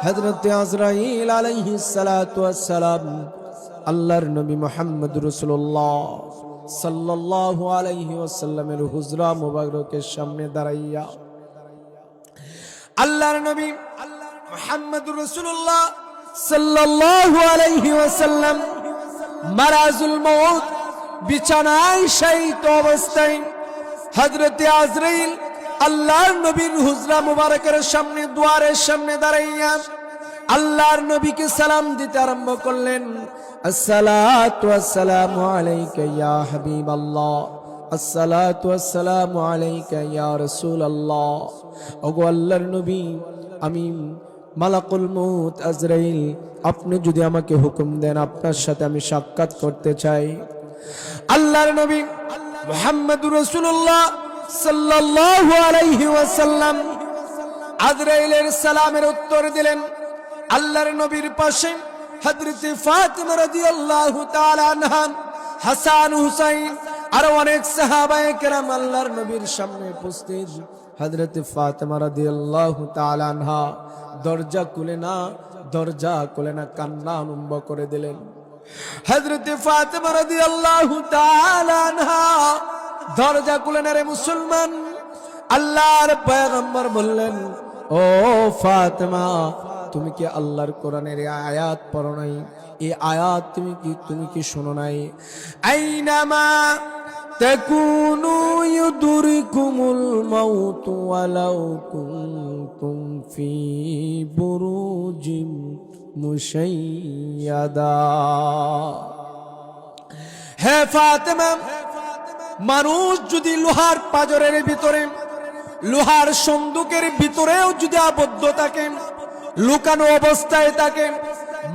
হযরত আজরাইল আলাইহিস সালাতু ওয়াস সালাম আল্লাহর নবী মুহাম্মদুর রাসূলুল্লাহ সাল্লাল্লাহু আলাইহি ওয়াসাল্লামের হুজরা মুবারকের সামনে দাঁড়াইয়া আল্লাহর নবী মুহাম্মদুর রাসূলুল্লাহ সাল্লাল্লাহু আলাইহি ওয়াসাল্লাম মারাজুল মউত বিছানায় শায়িত অবস্থায় হযরত আজরাইল আল্লাহর নবীর হুজরা মুবারকের সামনে, দুয়ারের সামনে দাঁড়াইয়া আল্লাহর নবীকে সালাম দিতে আরম্ভ করলেন। আসসালাতু ওয়াসসালামু আলাইকা ইয়া হাবিবাল্লাহ, আসসালাতু ওয়াসসালামু আলাইকা ইয়া রাসূলুল্লাহ। ওগো আল্লাহর নবী, আমি মালাকুল মউত আজরাইল, আপনি যদি আমাকে হুকুম দেন আপনার সাথে আমি সাক্ষাৎ করতে চাই। আল্লাহর নবী মুহাম্মদুর রাসূলুল্লাহ সাল্লাল্লাহু আলাইহি ওয়াসাল্লাম আজরাইলের সালামের উত্তর দিলেন। আল্লাহর নবীর পাশে হযরত ফাতিমা রাদিয়াল্লাহু তাআলা আনহা, হাসান হুসাইন আর অনেক সাহাবায়ে কেরাম আল্লাহর নবীর সামনে উপস্থিত। হযরত ফাতিমা রাদিয়াল্লাহু তাআলা আনহা দরজা খুলে না কান্না আরম্ভ করে দিলেন। হযরত ফাতিমা রাদিয়াল্লাহু তাআলা আনহা দরজা খুলে না। রে মুসলমান, আল্লাহর পয়গম্বর বললেন, ও ফাতিমা, তুমি কি আল্লাহর কোরআনের আয়াত পড়ো নাই? এই আয়াত তুমি কি শোনো নাই? আইনামা তাকুনু ইউদরিকুমুল মাউত ওয়ালাউ কুনতুম ফি বুরুজিম মুশাইয়াদা। হে ফাতিমা, মানুষ যদি লোহার পাজরের ভিতরে, লোহার সন্দুকের ভিতরেও যদি আবদ্ধ থাকে, লুকানো অবস্থায় থাকে,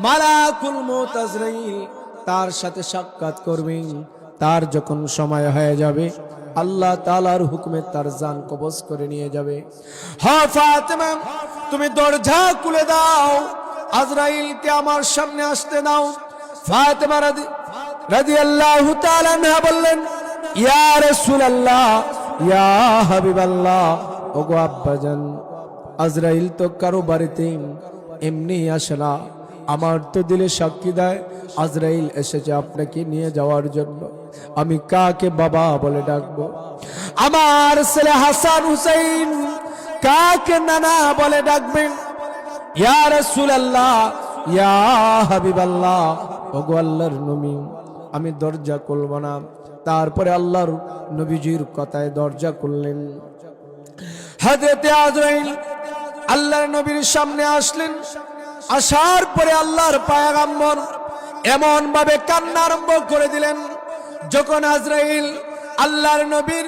মালাকুল মউত আজরাইল তার সাথে সাক্ষাৎ করবেন। তার যখন সময় হয়ে যাবে, আল্লাহ তাআলার হুকুমে তার জান কবজ করে নিয়ে যাবে। হ্যাঁ ফাতেমা, তুমি দরজা খুলে দাও, আজরাইলকে আমার সামনে আসতে দাও। ফাতেমা রাদিয়াল্লাহু তাআলা আনহা বললেন, ইয়া রাসূলুল্লাহ, ইয়া হাবিবাল্লাহ, ওগো আব্বাজান, আজরাইল তো কারো বাড়িতে এমনি আসে না। আমার তো দিলে সাক্ষী দেয় আজরাইল এসেছে আপনাকে নিয়ে যাওয়ার জন্য। আমি কাকে বাবা বলে ডাকবো? আমার ছেলে হাসান হুসাইন কাকে নানা বলে ডাকবেন? ইয়া রাসূলুল্লাহ, ইয়া হাবিবাল্লাহ, ওগো আল্লাহর নবী, আমি দরজা খুলব না। তারপরে আল্লাহর নবীজির কথায় দরজা খুললেন। হযরতে আজরাইল আল্লাহর নবীর সামনে আসলেন। আসার পরে আল্লাহর পয়গম্বর এমন ভাবে কান্না আরম্ভ করে দিলেন, যখন আজরাইল আল্লাহর নবীর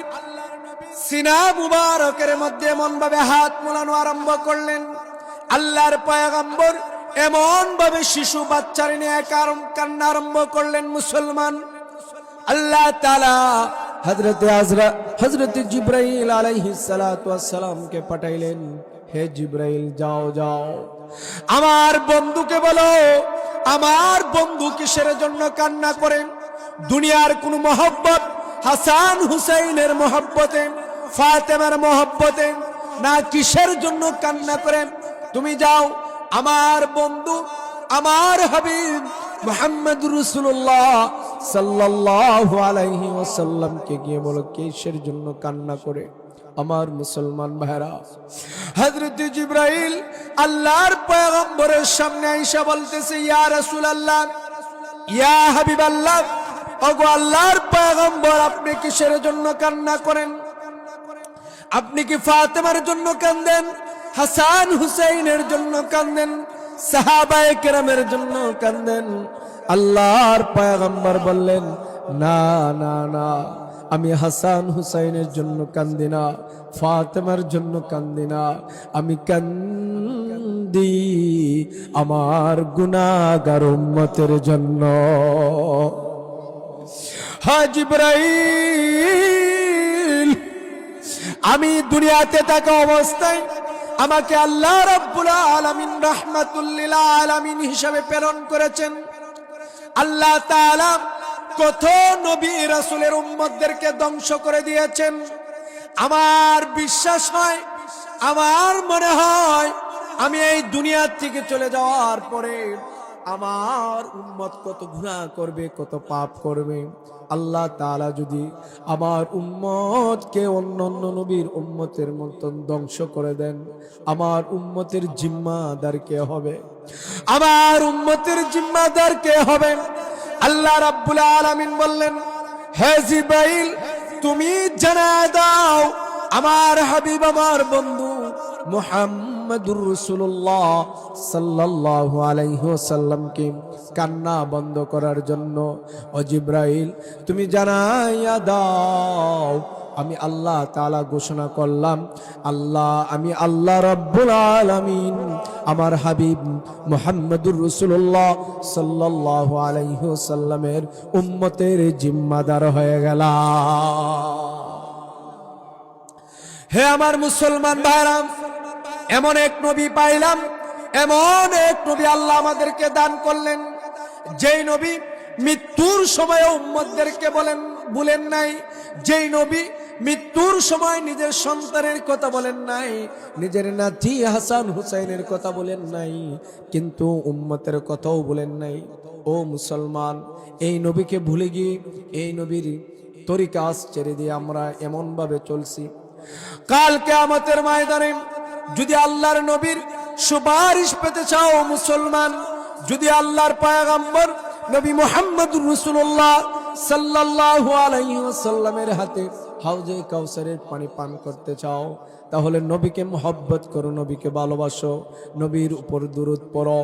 সিনা মুবারকের মধ্যে এমন ভাবে হাত মোলানো আরম্ভ করলেন, আল্লাহর পয়গম্বর এমন ভাবে শিশু বাচ্চার নিয়ে কান্না আরম্ভ করলেন। মুসলমান, আল্লাহ তাআলা হযরত জিবরাইল আলাইহিস সালাতু ওয়াস সালামকে পাঠাইলেন। হে জিবরাইল, যাও যাও, আমার বন্ধুকে বলো, আমার বন্ধু কিসের জন্য কান্না করেন? দুনিয়ার কোন মহব্বত, হাসান হুসাইনের মহব্বতে, ফাতেমার মহব্বতে, না কিসের জন্য কান্না করেন? তুমি যাও, আমার বন্ধু, আমার হাবিব মুহাম্মদুর রাসূলুল্লাহ সাল্লাল্লাহু আলাইহি ওয়াসাল্লামকে গিয়ে বলো কিসের জন্য কান্না করে। আমার মুসলমান ভাইরা, হযরত জিবরাইল আল্লাহর পয়গম্বরের সামনে আইসা বলতেছে, ইয়া রাসূলুল্লাহ, ইয়া হাবিবাল্লাহ, ওগো আল্লাহর পয়গম্বর, আপনি কিসের জন্য কান্না করেন? আপনি কি ফাতেমার জন্য কাঁদেন, হাসান হুসাইনের জন্য কাঁদেন, সাহাবায়ে কেরামের জন্য কাঁদেন? আল্লাহর পয়গম্বর বললেন, না না না, আমি হাসান হুসাইনের জন্য কান্দি না, ফাতেমার জন্য কান্দি না, আমি কান্দি আমার গুনাহগার উম্মতের জন্য। হ্যাঁ জিবরাইল, আমি দুনিয়াতে থাকা অবস্থায় আমাকে আল্লাহ রাব্বুল আলামিন রাহমাতুল লিল আলামিন হিসেবে প্রেরণ করেছেন। আল্লাহ তাআলা কত নবী রাসূলের উম্মতদেরকে ধ্বংস করে দিয়েছেন। আমার বিশ্বাস হয়, আমার মনে হয়, আমি এই দুনিয়া থেকে চলে যাওয়ার পরে আমার উম্মত কত গুনাহ করবে, কত পাপ করবে। আল্লাহ তাআলা যদি আমার উম্মতকে অন্যান্য নবীর উম্মতের মতন ধ্বংস করে দেন, আমার উম্মতের জিম্মাদার কে হবে? আমার উম্মতের জিম্মাদার কে হবে? আল্লাহ রাব্বুল আলামিন বললেন, হে জিবরাইল, তুমি জানায়ে দাও আমার হাবিব, আমার বন্ধু মুহাম্মদুর রাসূলুল্লাহ সাল্লাল্লাহু আলাইহি ওয়াসাল্লামকে কান্না বন্ধ করার জন্য। ও জিবরাইল, তুমি জানাইয়া দাও, আমি আল্লাহ তাআলা ঘোষণা করলাম, আমি আল্লাহ রাব্বুল আলামিন আমার হাবিব মুহাম্মদুর রাসূলুল্লাহ সাল্লাল্লাহু আলাইহি ওয়াসাল্লামের উম্মতের জিম্মাদার হয়ে গেলাম। হে আমার মুসলমান ভাইরা, এমন এক নবী পাইলাম, এমন এক নবী আল্লাহ আমাদেরকে দান করলেন, যেই নবী মৃত্যুর সময় উম্মতদেরকে বলেন নাই, যেই নবী মৃত্যুর সময় নিজের সন্তানের কথা বলেন নাই, নিজের নাতি হাসান হুসাইনের কথা বলেন নাই, কিন্তু উম্মতের কথাও বলেন নাই। ও মুসলমান, এই নবীকে ভুলে গিয়ে এই নবীর তরিকা ছেড়ে দিয়ে আমরা এমন ভাবে চলছি, কাল কিয়ামতের ময়দানে যদি আল্লাহর নবীর সুপারিশ পেতে চাও মুসলমান, যদি আল্লাহর পয়গম্বর নবী মুহাম্মদুর রাসূলুল্লাহ সাল্লাল্লাহু আলাইহি ওয়াসাল্লামের হাতে হাউজে কাউসারের পানি পান করতে চাও, তাহলে নবীকে মহব্বত করো, নবীকে ভালোবাসো, নবীর উপর দুরূদ পড়ো,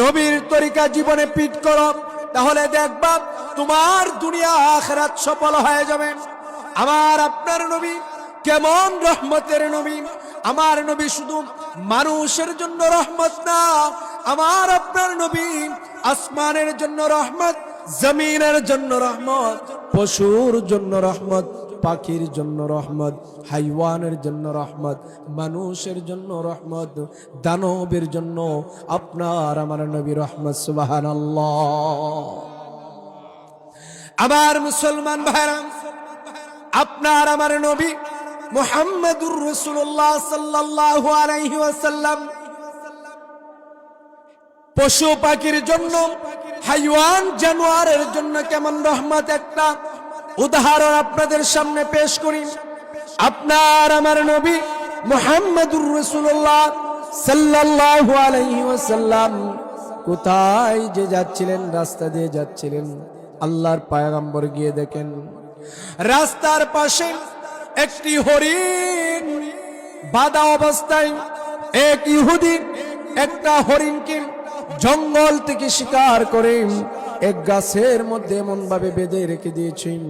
নবীর তরিকা জীবনে পিঠ করো, তাহলে দেখবা তোমার দুনিয়া আখিরাত সফল হয়ে যাবে। আমার আপনার নবী কেমন রহমতের নবী। আমার নবী শুধু মানুষের জন্য রহমত না, আমার আপনার নবী আসমানের জন্য রহমত, জমিনের জন্য রহমত, পশুর জন্য রহমত, পাখির জন্য রহমত, হাইওয়ানের জন্য রহমত, মানুষের জন্য রহমত, দানবের জন্য আপনার আমার নবী রহমত। সুবহানাল্লাহ। আমার মুসলমান ভাইরা, আপনার আমার নবী মুহাম্মদুর রাসূলুল্লাহ সাল্লাল্লাহু আলাইহি ওয়াসাল্লাম পশু পাখির জন্য, হাইওয়ান জানোয়ারের জন্য কেমন রহমত, একটা উদাহরণ আপনাদের সামনে পেশ করি। আপনার আমার নবী মুহাম্মদুর রাসূলুল্লাহ সাল্লাল্লাহু আলাইহি ওয়াসাল্লাম কোথায় যে যাচ্ছিলেন, রাস্তা দিয়ে যাচ্ছিলেন, আল্লাহর পয়গম্বর গিয়ে দেখেন রাস্তার পাশে একটি হরিণ বাঁধা অবস্থায়। এক ইহুদি একটা হরিণকে জঙ্গল থেকে শিকার করে এক গাছের মধ্যে এমন ভাবে বেঁধে রেখে দিয়েছেন,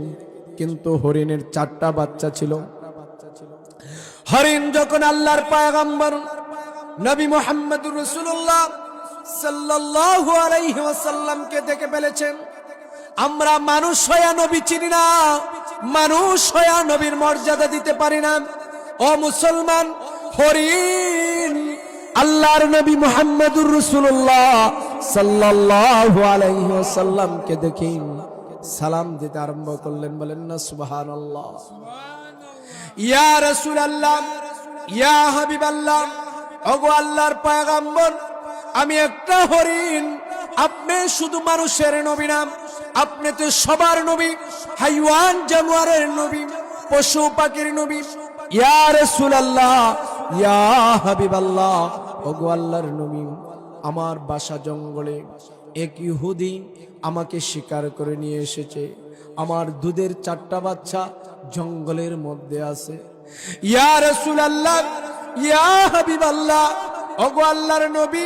কিন্তু হরিণের 4টা বাচ্চা ছিল। হরিণ যখন আল্লাহর পয়গম্বর নবী মুহাম্মদুর রাসূলুল্লাহ সাল্লাল্লাহু আলাইহি ওয়াসাল্লামকে দেখে ফেলেছেন, আমরা মানুষ হয়ে নবী চিনি না, মানুষ হয়ে নবীর মর্যাদা দিতে পারি না। ও মুসলমান, হরিণ আল্লাহর নবী মুহাম্মদুর রাসূলুল্লাহ সাল্লাল্লাহু আলাইহি ওয়াসাল্লামকে দেখে সালাম দিতে আরম্ভ করলেন। বলেন না সুবহানাল্লাহ। ইয়া রাসূলুল্লাহ, ইয়া হাবিবাল্লাহ, ওগো আল্লাহর পয়গম্বর, আমি একটা হরিণ, আপনি শুধু মানুষের নবী না, আপনি তো সবার নবী, হাইওয়ান জানোয়ারের নবী, পশু পাখির নবী। ইয়া রাসূলুল্লাহ, ইয়া হাবিবাল্লাহ, ওগো আল্লাহর নবী, আমার বাসা জঙ্গলে, এক ইহুদি আমাকে শিকার করে নিয়ে এসেছে, আমার দুধের 4টা বাচ্চা জঙ্গলের মধ্যে আছে। ইয়া রাসূলুল্লাহ, ইয়া হাবিবাল্লাহ, ওগো আল্লাহর নবী,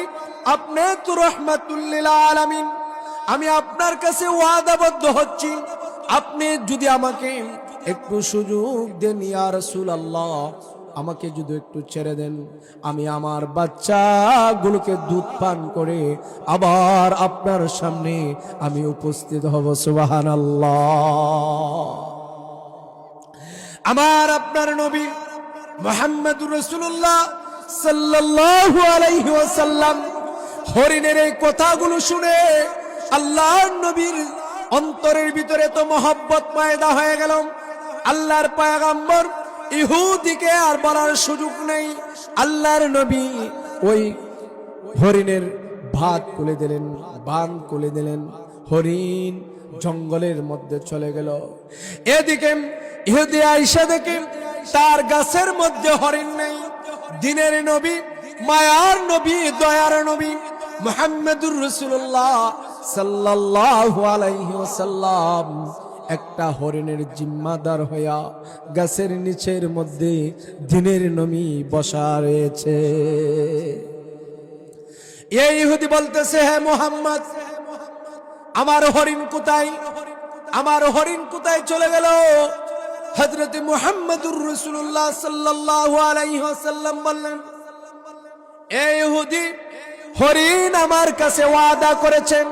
আপনি তো রাহমাতুল লিল আলামিন, আমি আপনার কাছে ওয়াদাবদ্ধ হচ্ছি, আপনি যদি আমাকে একটু সুযোগ দেন, ইয়া রাসূলুল্লাহ, আমাকে যদি একটু ছেড়ে দেন, আমি আমার বাচ্চাগুলোকে দুধ পান করে আবার আপনার সামনে আমি উপস্থিত হব। সুবহানাল্লাহ। আমার আপনার নবী মুহাম্মদুর রাসূলুল্লাহ সাল্লাল্লাহু আলাইহি ওয়াসাল্লাম হরিণের এই কথাগুলো শুনে আল্লাহর নবীর অন্তরের ভিতরে তো মহব্বত পয়দা হয়ে গেল। আল্লাহর পয়গম্বর ইহুদিকে আর বলার সুযোগ নেই, আল্লাহর নবী ওই হরিণের ভাত খুলে দিলেন, বান খুলে দিলেন, হরিণ জঙ্গলের মধ্যে চলে গেল। এদিকে ইহুদি আয়েশা দেখে তার গাছের মধ্যে হরিণ নেই। দিনের নবী, মায়ার নবী, দয়ার নবী মুহাম্মদুর রাসূলুল্লাহ সাল্লাল্লাহু আলাইহি ওয়াসাল্লাম একটা হরিণের জিম্মাদার হইয়া গাছের নিচের মধ্যে দিনের নবী বসা রয়েছে। এই ইহুদি বলতেছে, হে মুহাম্মদ, আমার হরিণ কোথায়, আমার হরিণ কোথায় চলে গেল? হযরত মুহাম্মদুর রাসূলুল্লাহ সাল্লাল্লাহু আলাইহি ওয়াসাল্লাম বললেন, এই ইহুদি, হরিণ আমার কাছে ওয়াদা করেছেন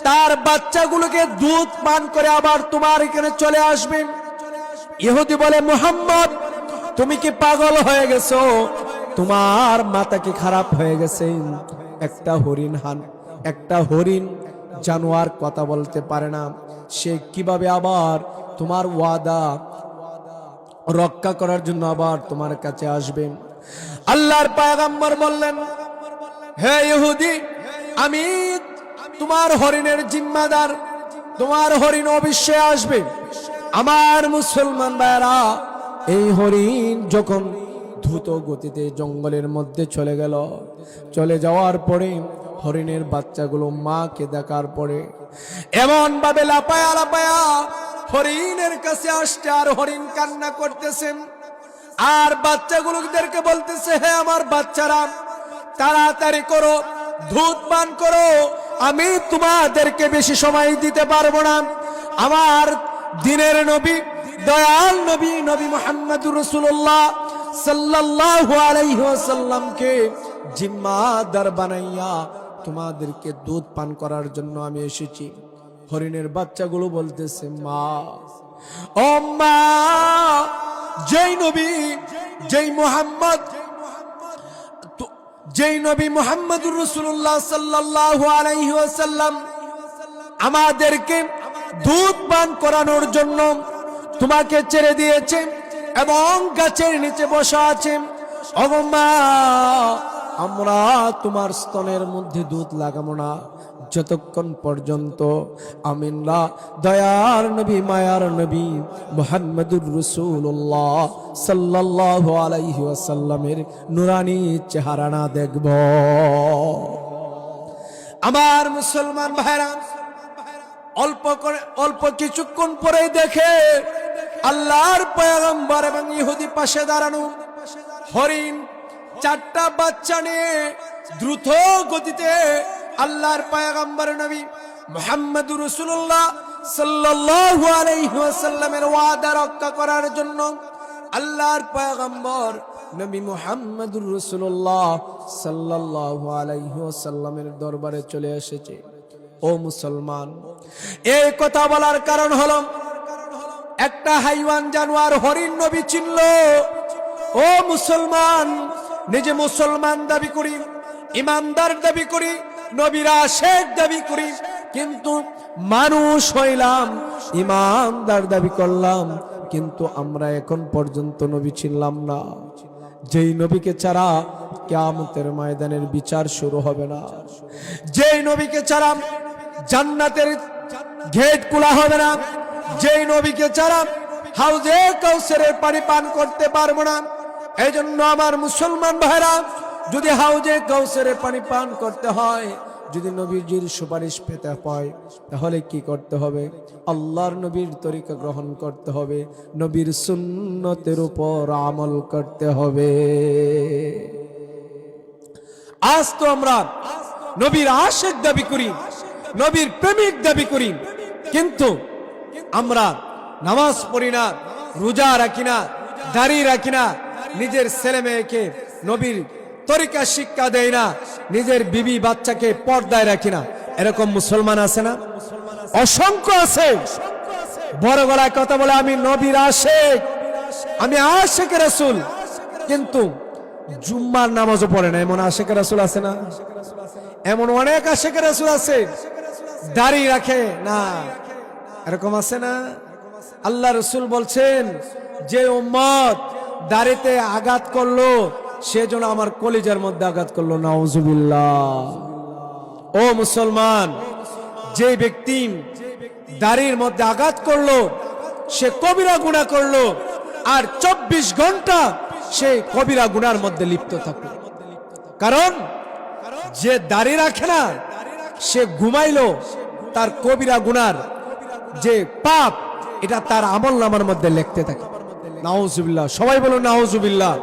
তার বাচ্চাগুলোকে দুধ পান করে আবার তোমার এখানে চলে আসবে। ইহুদি বলে, মুহাম্মদ, তুমি কি পাগল হয়ে গেছো? তোমার মাথা কি খারাপ হয়ে গেছে? একটা হরিণ জানোয়ার কথা বলতে পারে না, সে কিভাবে আবার তোমার ওয়াদা রক্ষা করার জন্য আবার তোমার কাছে আসবে? আল্লাহর পয়গম্বর বললেন, হে ইহুদি, আমি তোমার হরিণের জিম্মাদার, তোমার হরিণ অবশ্যই আসবে। আমার মুসলমান ভাইরা, এই হরিণ যখন দ্রুত গতিতে জঙ্গলের মধ্যে চলে গেল, চলে যাওয়ার পরে হরিণের বাচ্চাগুলো মাকে দেখার পরে এমন ভাবে লাপায়া লাপায়া হরিণের কাছে আসছে, আর হরিণ কান্না করতেছেন, আর বাচ্চাগুলোদেরকে বলতেছে, হে আমার বাচ্চারা, তাড়াতাড়ি করো, দুধ পান করো, আমি তোমাদেরকে বেশি সময় দিতে পারবো না। আমার দিনের নবী দয়াল নবী নবী মুহাম্মদুর রাসূলুল্লাহ সাল্লাল্লাহু আলাইহি ওয়াসাল্লামকে জিম্মাদার বানাইয়া তোমাদেরকে দুধ পান করার জন্য আমি এসেছি। হরিণের বাচ্চাগুলো বলতেছে, মা, ও মা, যেই নবী মুহাম্মদুর রাসূলুল্লাহ সাল্লাল্লাহু আলাইহি ওয়াসাল্লাম আমাদেরকে দুধ পান করানোর জন্য তোমাকে ছেড়ে দিয়েছে এবং গাছের নিচে বসা আছে, ওগো মা, আমরা তোমার স্তনের মধ্যে দুধ লাগাবো না যতক্ষণ পর্যন্ত আমরা দয়ার নবী মায়ার নবী মুহাম্মদুর রাসূলুল্লাহ সাল্লাল্লাহু আলাইহি ওয়াসাল্লামের নুরানি চেহারা না দেখব। আমার মুসলমান ভাইরা, অল্প কিছুক্ষণ পরেই দেখে আল্লাহর পয়গম্বর এবং ইহুদি পাশে দাঁড়ানো। হরিণ চারটা বাচ্চা নিয়ে দ্রুত গতিতে আল্লাহর পয়গম্বর নবী মুহাম্মদুর রাসূলুল্লাহ সাল্লাল্লাহু আলাইহি ওয়াসাল্লামের ওয়াদা রক্ষা করার জন্য আল্লাহর পয়গম্বর নবী মুহাম্মদুর রাসূলুল্লাহ সাল্লাল্লাহু আলাইহি ওয়াসাল্লামের দরবারে চলে এসেছে। ও মুসলমান, এই কথা বলার কারণ হলো একটা হাইওয়ান জানোয়ার হরিণ নবী চিনল। ও মুসলমান, নিজে মুসলমান দাবি করি, ইমানদার দাবি করি, নবীর আশিক দাবি করি, কিন্তু মানুষ হইলাম, ইমানদার দাবি করলাম, কিন্তু আমরা এখন পর্যন্ত নবী চিনলাম না। যেই নবীকে ছাড়া কিয়ামতের ময়দানের বিচার শুরু হবে না, যেই নবীকে ছাড়া জান্নাতের গেট খোলা হবে না, যেই নবীকে ছাড়া হাউজে কাউসারের পানি পান করতে পারবো না। এই জন্য আমার মুসলমান ভাইরা, যদি হাউজে কাউসারের পানি পান করতে হয়, যদি নবীজির সুপারিশ পেতে হয়, তাহলে কি করতে হবে? আল্লাহর নবীর তরিকা গ্রহণ করতে হবে, নবীর সুন্নতের উপর আমল করতে হবে। আজ তো আমরা নবীর আশিক দাবি করি, নবীর প্রেমিক দাবি করি, কিন্তু আমরা নামাজ পড়ি না, রোজা রাখি না, দাড়ি রাখি না, নিজের ছেলে মেয়েকে নবীর তরিকা শিক্ষা দেয় না, নিজের বিবি বাচ্চাকে পর্দায় রাখি না। এরকম মুসলমান আছে না? অসংখ্য আছে। বড় গলায় কথা বলে আমি নবীর আশিক, আমি আশিক রাসূল, কিন্তু জুম্মার নামাজও পড়ে না। এমন আশিক রাসূল আছে না? এমন অনেক আশিক রাসূল আছে, দাড়ি রাখে না, এরকম আছে না? আল্লাহ রাসূল বলছেন, যে উম্মত দাড়িতে আঘাত করলো সেজন্য আমার কলিজার মধ্যে আঘাত করলো। নাউজুবিল্লাহ। ও মুসলমান, যে ব্যক্তি দাড়ির মধ্যে আঘাত করলো সে কবিরা গুনাহ করলো, আর 24 ঘন্টা সে কবিরা গুনার মধ্যে লিপ্ত থাকলো। কারণ যে দাড়ি রাখে না সে ঘুমাইলো, তার কবিরা গুনার যে পাপ এটা তার আমলনামার মধ্যে লিখতে থাকে। নাউজুবিল্লাহ। সবাই বলুন নাউজুবিল্লাহ।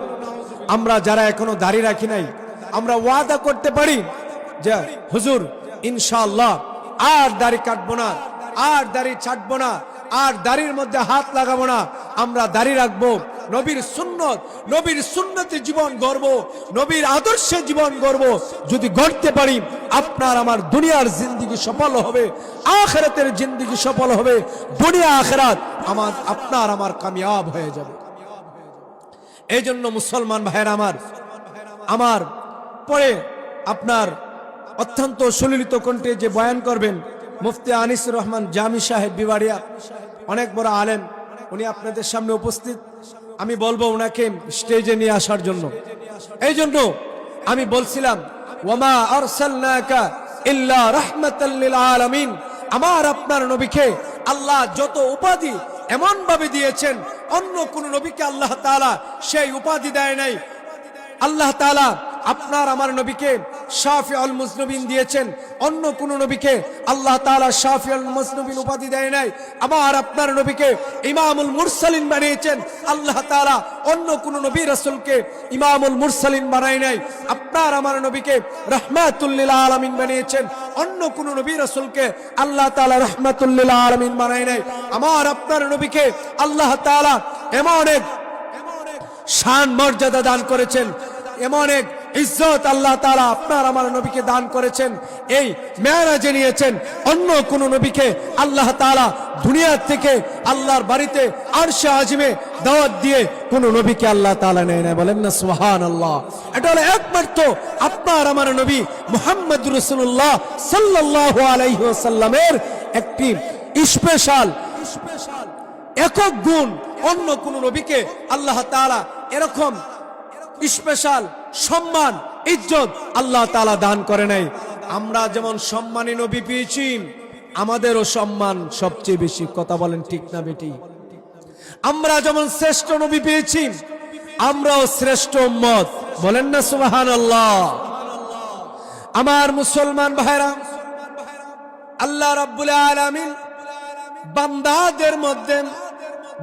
আমরা যারা এখনো দাড়ি রাখি নাই, আমরা ওয়াদা করতে পারি যে হুজুর ইনশাআল্লাহ আর দাড়ি কাটবো না, আর দাড়ি ছাড়বো না, আর দাড়ির মধ্যে হাত লাগাবো না, আমরা দাড়ি রাখবো, নবীর সুন্নত, নবীর সুন্নতে জীবন গড়ব, নবীর আদর্শে জীবন গড়ব। যদি গড়তে পারি, আপনার আমার দুনিয়ার জিন্দেগি সফল হবে, আখিরাতের জিন্দেগি সফল হবে, দুনিয়া আখিরাত আপনার আমার কামিয়াব হয়ে যাবে। এই জন্য মুসলমান ভাইয়েরা আমার পরে আপনার অত্যন্ত সুললিত কণ্ঠে যে বয়ান করবেন মুফতি আনিসুর রহমান জামি সাহেব বিবাড়িয়া, অনেক বড় আলেম, উনি আপনাদের সামনে উপস্থিত। আমি বলবো ওনাকে স্টেজে নিয়ে আসার জন্য। এই জন্য আমি বলছিলাম, ওয়ামা আরসালনাকা ইল্লা রাহমাতাল লিল আলামিন, আমার আপনার নবীকে আল্লাহ যত উপাধি এমন ভাবে দিয়েছেন, অন্য কোন নবীকে আল্লাহ তাআলা সেই উপাধি দেয় নাই। আল্লাহ তাআলা আপনার আমার নবীকে শাফিউল মুজনিবিন দিয়েছেন, অন্য কোন নবীকে আল্লাহ তাআলা শাফিউল মুজনিবিন উপাধি দেয় নাই। আমার আপনার নবীকে ইমামুল মুরসালিন বানিয়েছেন আল্লাহ তাআলা, অন্য কোন নবী রাসূলকে ইমামুল মুরসালিন বানায় নাই। আপনার আমার নবীকে রাহমাতুল লিল আলামিন বানিয়েছেন, অন্য কোন নবী রাসূলকে আল্লাহ তাআলা রাহমাতুল লিল আলামিন বানায় নাই। আমার আপনার নবীকে আল্লাহ তাআলা এমন এক শান মর্যাদা দান করেছেন, এমন এক ইজ্জত আল্লাহ তাআলা আপনার আমার নবীকে দান করেছেন, এই মেরাজে নিয়েছেন। অন্য কোন নবীকে আল্লাহ তাআলা দুনিয়া থেকে আল্লাহর বাড়িতে আরশে আজিমে দাওয়াত দিয়ে কোন নবীকে আল্লাহ তাআলা নেয় না, বলেন না সুবহানাল্লাহ। এটা হলো একমাত্র আপনার আমার নবী মুহাম্মদুর রাসূলুল্লাহ সাল্লাল্লাহু আলাইহি ওয়াসাল্লামের একটি স্পেশাল একক গুণ। অন্য কোন নবীকে আল্লাহ তাআলা এরকম স্পেশাল সম্মান ইজ্জত আল্লাহ তাআলা দান করে নাই। আমরা যেমন সম্মানী নবী পেয়েছি, আমাদেরও সম্মান সবচেয়ে বেশি। কথা বলেন ঠিক না বেটি? আমরা যেমন শ্রেষ্ঠ নবী পেয়েছি, আমরাও শ্রেষ্ঠ উম্মত, বলেন না সুবহানাল্লাহ। আমার মুসলমান ভাইরা, আল্লাহ রাব্বুল আলামিন বান্দাদের মধ্যে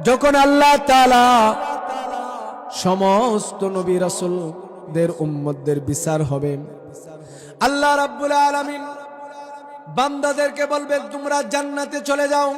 যখন আল্লাহ তাআলা সমস্ত নবী রাসূলদের উম্মতদের বিচার হবে, আল্লাহ রাব্বুল আলামিন বান্দাদেরকে বলবে তোমরা জান্নাতে চলে যাও।